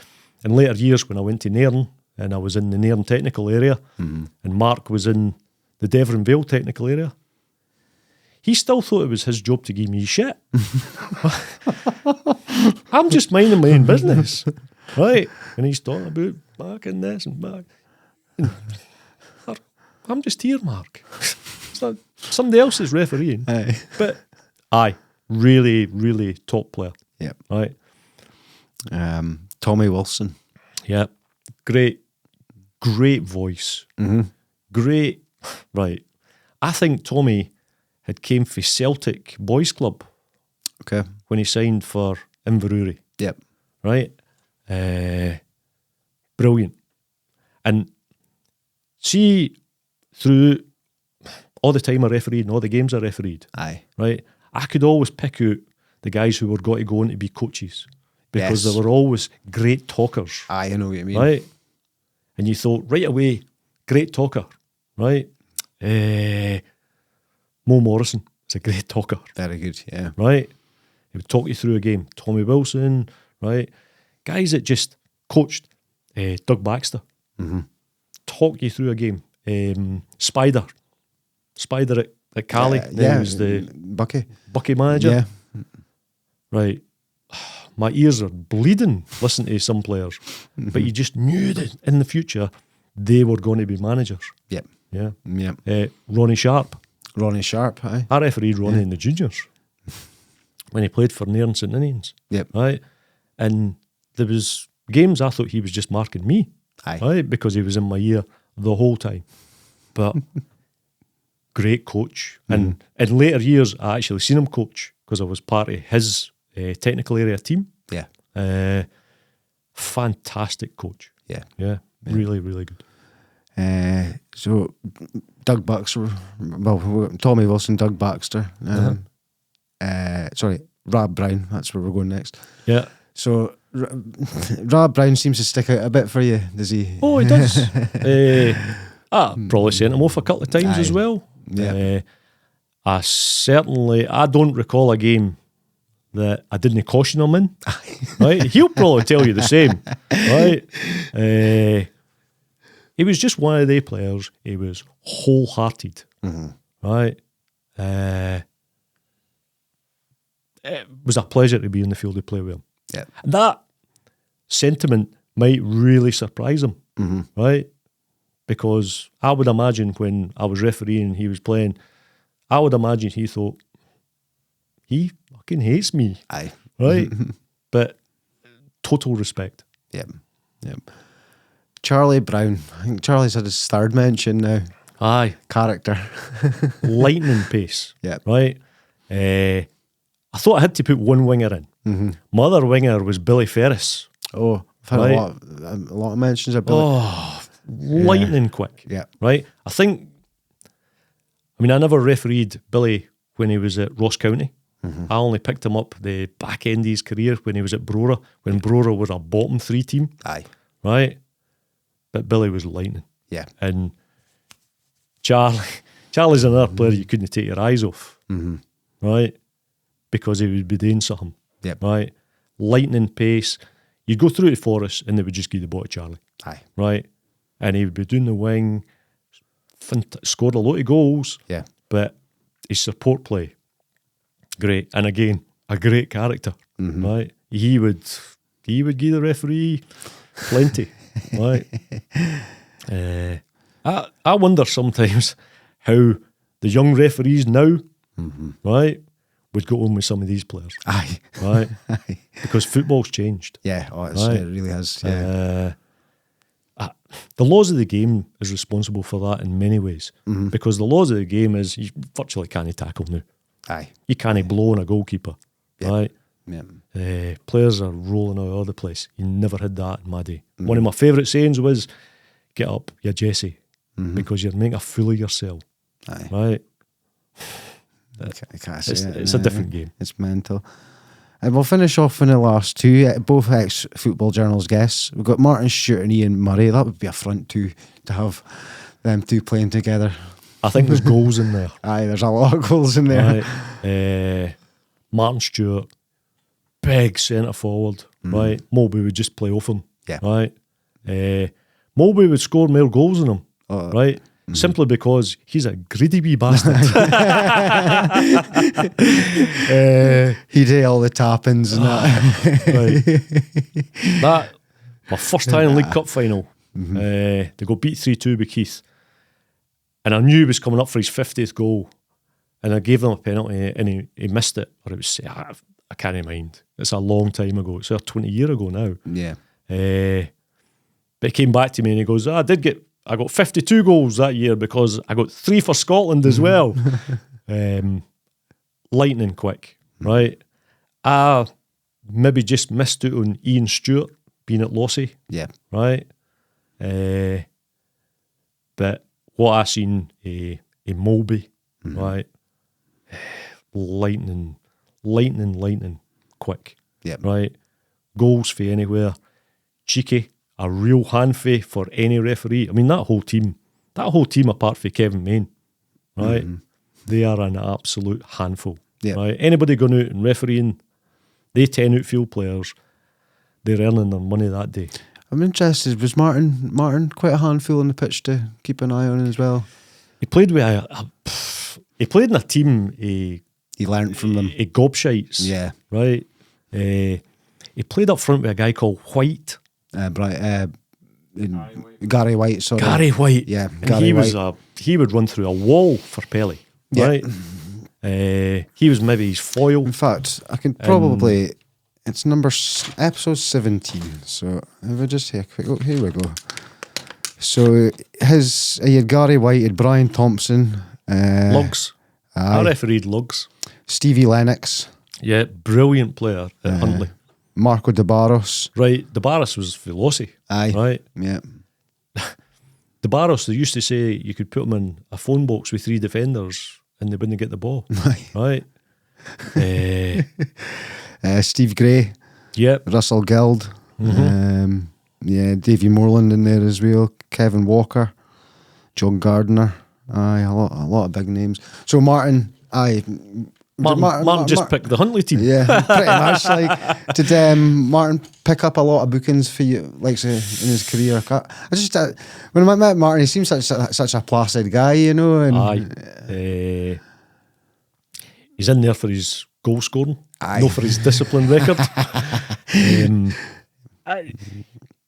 in later years when I went to Nairn and I was in the Nairn technical area and Mark was in the Devon Vale technical area, he still thought it was his job to give me shit. I'm just minding my own business, right? And he's talking about Mark and this and Mark. I'm just here, Mark. It's not somebody else is refereeing. Aye. But really top player. Yep. Right. Tommy Wilson. Yeah. Great voice. Great. Right. I think Tommy had came for Celtic Boys Club. Okay. When he signed for Inverurie. Yep. Right? Brilliant. And see, through all the time I refereed and all the games I refereed, Aye. right, I could always pick out the guys who were going to go on to be coaches because Yes. they were always great talkers. Aye, I know what you mean. Right? And you thought, right away, great talker. Right? Mo Morrison is a great talker. Very good, yeah. Right? He would talk you through a game. Tommy Wilson, right? Guys that just coached. Doug Baxter. Talk you through a game. Spider at Cali. Then he was the Bucky manager. Yeah. Right. My ears are bleeding listening to some players. But you just knew that in the future they were going to be managers. Yep. Yeah. Yep. Ronnie Sharp. Ronnie Sharp, aye. I refereed Ronnie in the juniors when he played for Nairn St Ninians. Yep. Right. And there was games I thought he was just marking me. Aye. Right, because he was in my ear the whole time. But great coach. And in later years, I actually seen him coach because I was part of his technical area team. Yeah. Fantastic coach. Yeah. Yeah, really, really good. So Doug Baxter, Tommy Wilson, Doug Baxter. Sorry, Rob Brown. That's where we're going next. Yeah. So Rob Brown seems to stick out a bit for you, does he? Oh, he does. I probably sent him off a couple of times as well. Yeah. I don't recall a game that I didn't caution him in. Right? He'll probably tell you the same. Right? He was just one of the players. He was wholehearted. Right? It was a pleasure to be in the field to play with him. Yeah. That sentiment might really surprise him, right? Because I would imagine when I was refereeing and he was playing, I would imagine he thought, he fucking hates me. Aye. Right? But total respect. Yep. Charlie Brown. I think Charlie's had his third mention now. Aye. Character. Lightning pace. Yep. Right? I thought I had to put one winger in. My other winger was Billy Ferris. Oh, I've had a lot of mentions of Billy. Oh, lightning quick. Yeah. Right? I never refereed Billy when he was at Ross County. I only picked him up the back end of his career when he was at Brora, when Brora was a bottom 3 team. Aye. Right? But Billy was lightning. Yeah. And Charlie's another player you couldn't take your eyes off. Right? Because he would be doing something. Yep. Right? Lightning pace. You'd go through to Forest and they would just give the ball to Charlie. Aye. Right? And he would be doing the wing, scored a lot of goals. Yeah. But his support play, great. And again, a great character. Right? He would give the referee plenty. Right? I wonder sometimes how the young referees now, right, would go on with some of these players. Aye. Right? Aye. Because football's changed. Yeah. Oh, Right. it really has. Yeah. The laws of the game is responsible for that in many ways. Because the laws of the game is you virtually can't tackle now. Aye. You can't blow on a goalkeeper. Right? Yeah. Players are rolling all over the place. You never had that in my day. One of my favourite sayings was, get up, you're Jesse, because you're making a fool of yourself. Aye. Right? I can't say It's a different game. It's mental. And we'll finish off in the last two, both ex-Football Journals guests. We've got Martin Stewart and Ian Murray. That would be a front two to have them two playing together. I think there's goals in there. Aye, there's a lot of goals in there. Right? Martin Stewart, big centre forward. Right? Mulby would just play off him. Yeah. Right? Mulby would score more goals than him. Right? Simply because he's a greedy wee bastard. He did all the tap-ins and that. My first time in League Cup final, they got beat 3-2 by Keith. And I knew he was coming up for his 50th goal. And I gave them a penalty and he missed it. Or it was, I can't mind. It's a long time ago. It's 20 years ago now. Yeah. But he came back to me and he goes, I got 52 goals that year because I got 3 for Scotland as well. Lightning quick, right? I maybe just missed out on Ian Stewart being at Lossy. Yeah. Right? But what I seen in Mulby, right? Lightning quick. Yeah. Right? Goals for anywhere. Cheeky. A real handful for any referee. I mean, that whole team apart from Kevin Main, right? They are an absolute handful. Yeah. Right? Anybody going out and refereeing They 10 outfield players, they're earning their money that day. I'm interested. Was Martin quite a handful on the pitch to keep an eye on as well? He played with he played in a team. He learnt from them. Gobshites. Yeah. Right. He played up front with a guy called White. Gary White, sorry. Gary White. Yeah, And Gary White. He would run through a wall for Pelly. Yeah. Right. He was maybe his foil. In fact, I can probably... It's episode 17. So if I just take a quick look, here we go. So he had Gary White, he had Brian Thompson, Lugs. I refereed Lugs. Stevie Lennox, Yeah, brilliant player at Huntly. Marco De Barros. Right, De Barros was Velocity. Aye. Right. Yeah. De Barros, they used to say you could put him in a phone box with 3 defenders and they wouldn't get the ball. Aye. Right. Steve Gray, Yep. Russell Gild, Davy Moreland in there as well, Kevin Walker, John Gardner. Aye, a lot of big names. So Martin, Martin just picked the Huntly team. Yeah, pretty much. Like, did Martin pick up a lot of bookings for you, like in his career? I just when I met Martin, he seems such a placid guy, you know. And Aye. He's in there for his goal scoring, Aye. not for his discipline record.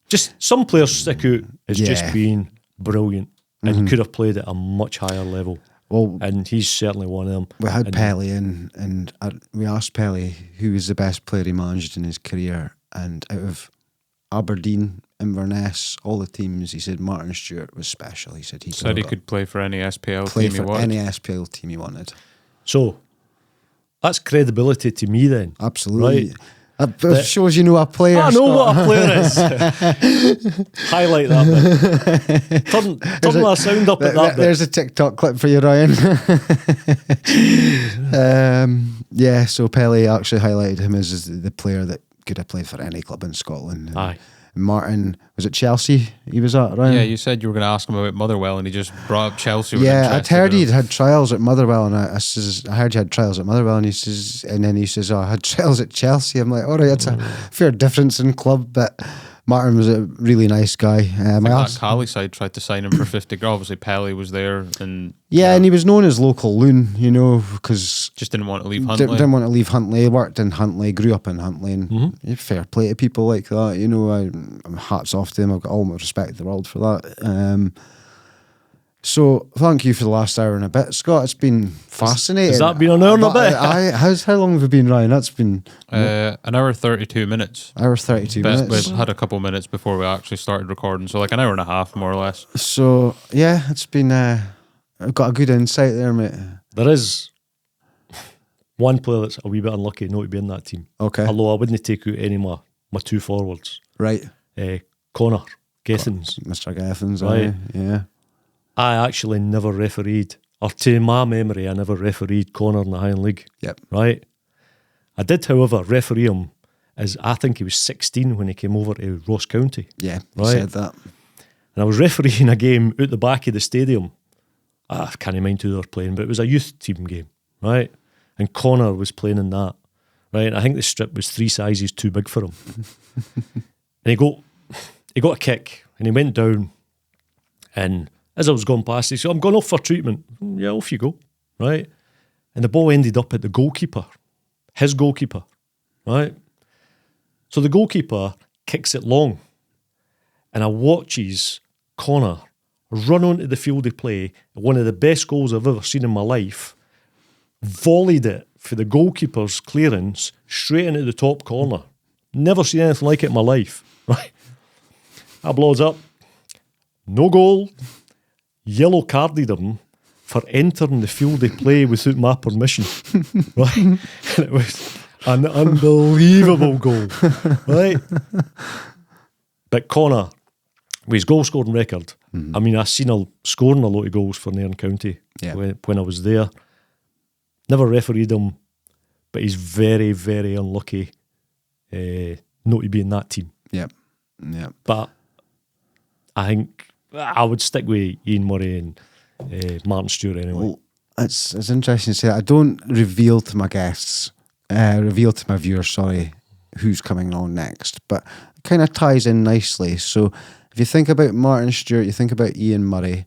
Just some players stick out as just being brilliant and could have played at a much higher level. Well, And he's certainly one of them. we had Pelly and we asked Pelly who was the best player he managed in his career, and out of Aberdeen, Inverness, all the teams, he said Martin Stewart was special. He said he could play for any SPL play team he for wanted. any SPL team he wanted. So that's credibility to me then. Absolutely. Right. That shows you know a player. I know Scott. what a player is. Highlight that bit. Turn that sound up at that bit. There's a TikTok clip for you, Ryan. So Pelly actually highlighted him as the player that could have played for any club in Scotland. Aye. Martin, was it Chelsea he was at, Ryan? Yeah, you said you were going to ask him about Motherwell, and he just brought up Chelsea. Yeah, I'd heard he'd had trials at Motherwell, and I heard he had trials at Motherwell, and then he says, "Oh, I had trials at Chelsea." I'm like, all right, it's a fair difference in club, but Martin was a really nice guy. That Cali side tried to sign him for 50 grand. Obviously, Pelly was there, and and he was known as local loon, you know, because just didn't want to leave Huntly. didn't want to leave Huntly. Worked in Huntly, grew up in Huntly, and fair play to people like that. You know, hats off to them. I've got all my respect in the world for that. So thank you for the last hour and a bit, Scott. It's been fascinating. Has that been an hour and a bit? How long have we been, Ryan? That's been an hour 32 minutes. hour 32 minutes. We had a couple minutes before we actually started recording, so like an hour and a half, more or less. So yeah, it's been. I've got a good insight there, mate. There is one player that's a wee bit unlucky not to be in that team. Okay, Although I wouldn't take out any of my 2 forwards. right, Connor Gethins. Mr. Gethins. Right. Yeah. I actually never refereed, or to my memory, I never refereed Connor in the Highland League. Yep. Right? I did, however, referee him as I think he was 16 when he came over to Ross County. Yeah. You Right. said that. And I was refereeing a game out the back of the stadium. I can't mind who they were playing, but it was a youth team game, right? And Connor was playing in that, right? I think the strip was 3 sizes too big for him. And he got a kick and he went down, and as I was going past, he said, "I'm going off for treatment." Yeah, off you go, right? And the ball ended up at the goalkeeper, his goalkeeper, right? So the goalkeeper kicks it long, and I watches Connor run onto the field of play, one of the best goals I've ever seen in my life, volleyed it for the goalkeeper's clearance straight into the top corner. Never seen anything like it in my life, right? I blows up, no goal, yellow carded him for entering the field of play without my permission, right? And it was an unbelievable goal, right? But Connor, with his goal scoring record, I mean, I've seen scoring a lot of goals for Nairn County when I was there. Never refereed him, but he's very, very unlucky not to be in that team. Yep. But I think I would stick with Ian Murray and Martin Stewart anyway. Well, it's interesting to say that. I don't reveal to my guests reveal to my viewers, sorry, who's coming on next, but it kind of ties in nicely. So if you think about Martin Stewart, you think about Ian Murray,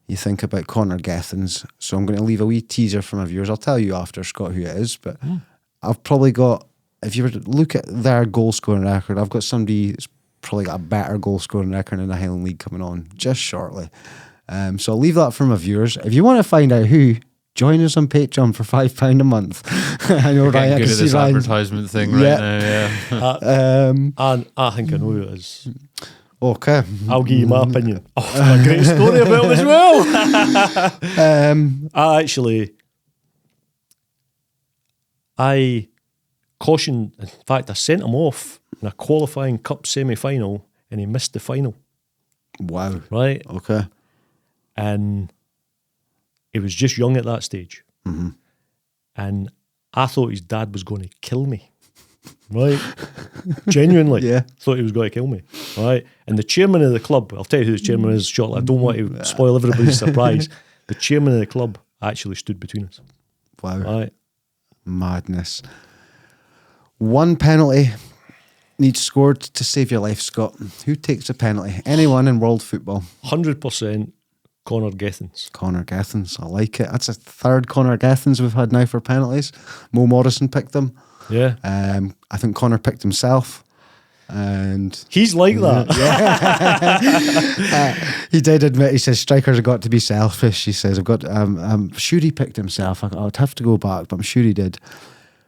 you think about Connor Gethins. So I'm going to leave a wee teaser for my viewers. I'll tell you after, Scott, who it is, but I've probably got, if you were to look at their goal scoring record, I've got somebody that's probably got a better goal scoring record in the Highland League coming on just shortly. So I'll leave that for my viewers. If you want to find out who, join us on Patreon for £5 a month. I know, Ryan. I Good can at see this Ryan. advertisement thing right now. Yeah. And I think I know who it is. Okay. I'll give you my opinion. Oh, a great story about him as well. I cautioned, in fact, I sent him off in a qualifying cup semi-final and he missed the final. Wow. Right? Okay. And he was just young at that stage. Mm-hmm. And I thought his dad was going to kill me. Right? Genuinely. Yeah. Thought he was going to kill me. Right? And the chairman of the club, I'll tell you who the chairman is shortly. I don't want to spoil everybody's surprise. The chairman of the club actually stood between us. Wow. Right? Madness. One penalty needs scored to save your life, Scott. Who takes a penalty? Anyone in world football? 100% Connor Gethins. Connor Gethins. I like it. That's a third Connor Gethins we've had now for penalties. Mo Morrison picked them. Yeah. I think Connor picked himself. And he's like that. He did admit, he says, strikers have got to be selfish. He says, I'm sure he picked himself. I'd have to go back, but I'm sure he did.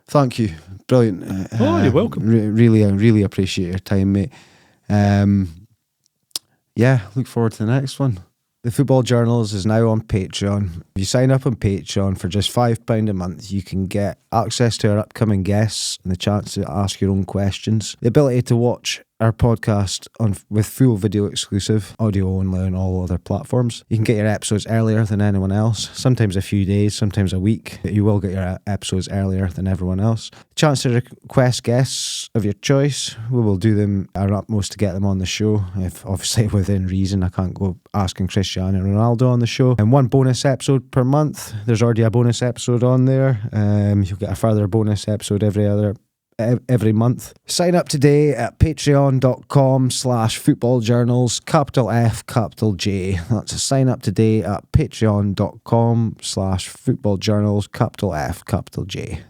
Thank you. Brilliant. You're welcome. Really appreciate your time, mate. Look forward to the next one. The Football Journals is now on Patreon. If you sign up on Patreon for just £5 a month, you can get access to our upcoming guests and the chance to ask your own questions, the ability to watch our podcast with full video exclusive, audio only on all other platforms. You can get your episodes earlier than anyone else, sometimes a few days, sometimes a week, but you will get your episodes earlier than everyone else. Chance to request guests of your choice. We will do them our utmost to get them on the show, if obviously within reason. I can't go asking Cristiano Ronaldo on the show. And one bonus episode per month. There's already a bonus episode on there. You'll get a further bonus episode every month. Sign up today at patreon.com/footballjournals, capital F, capital J. That's a sign up today at patreon.com/footballjournals, capital F, capital J.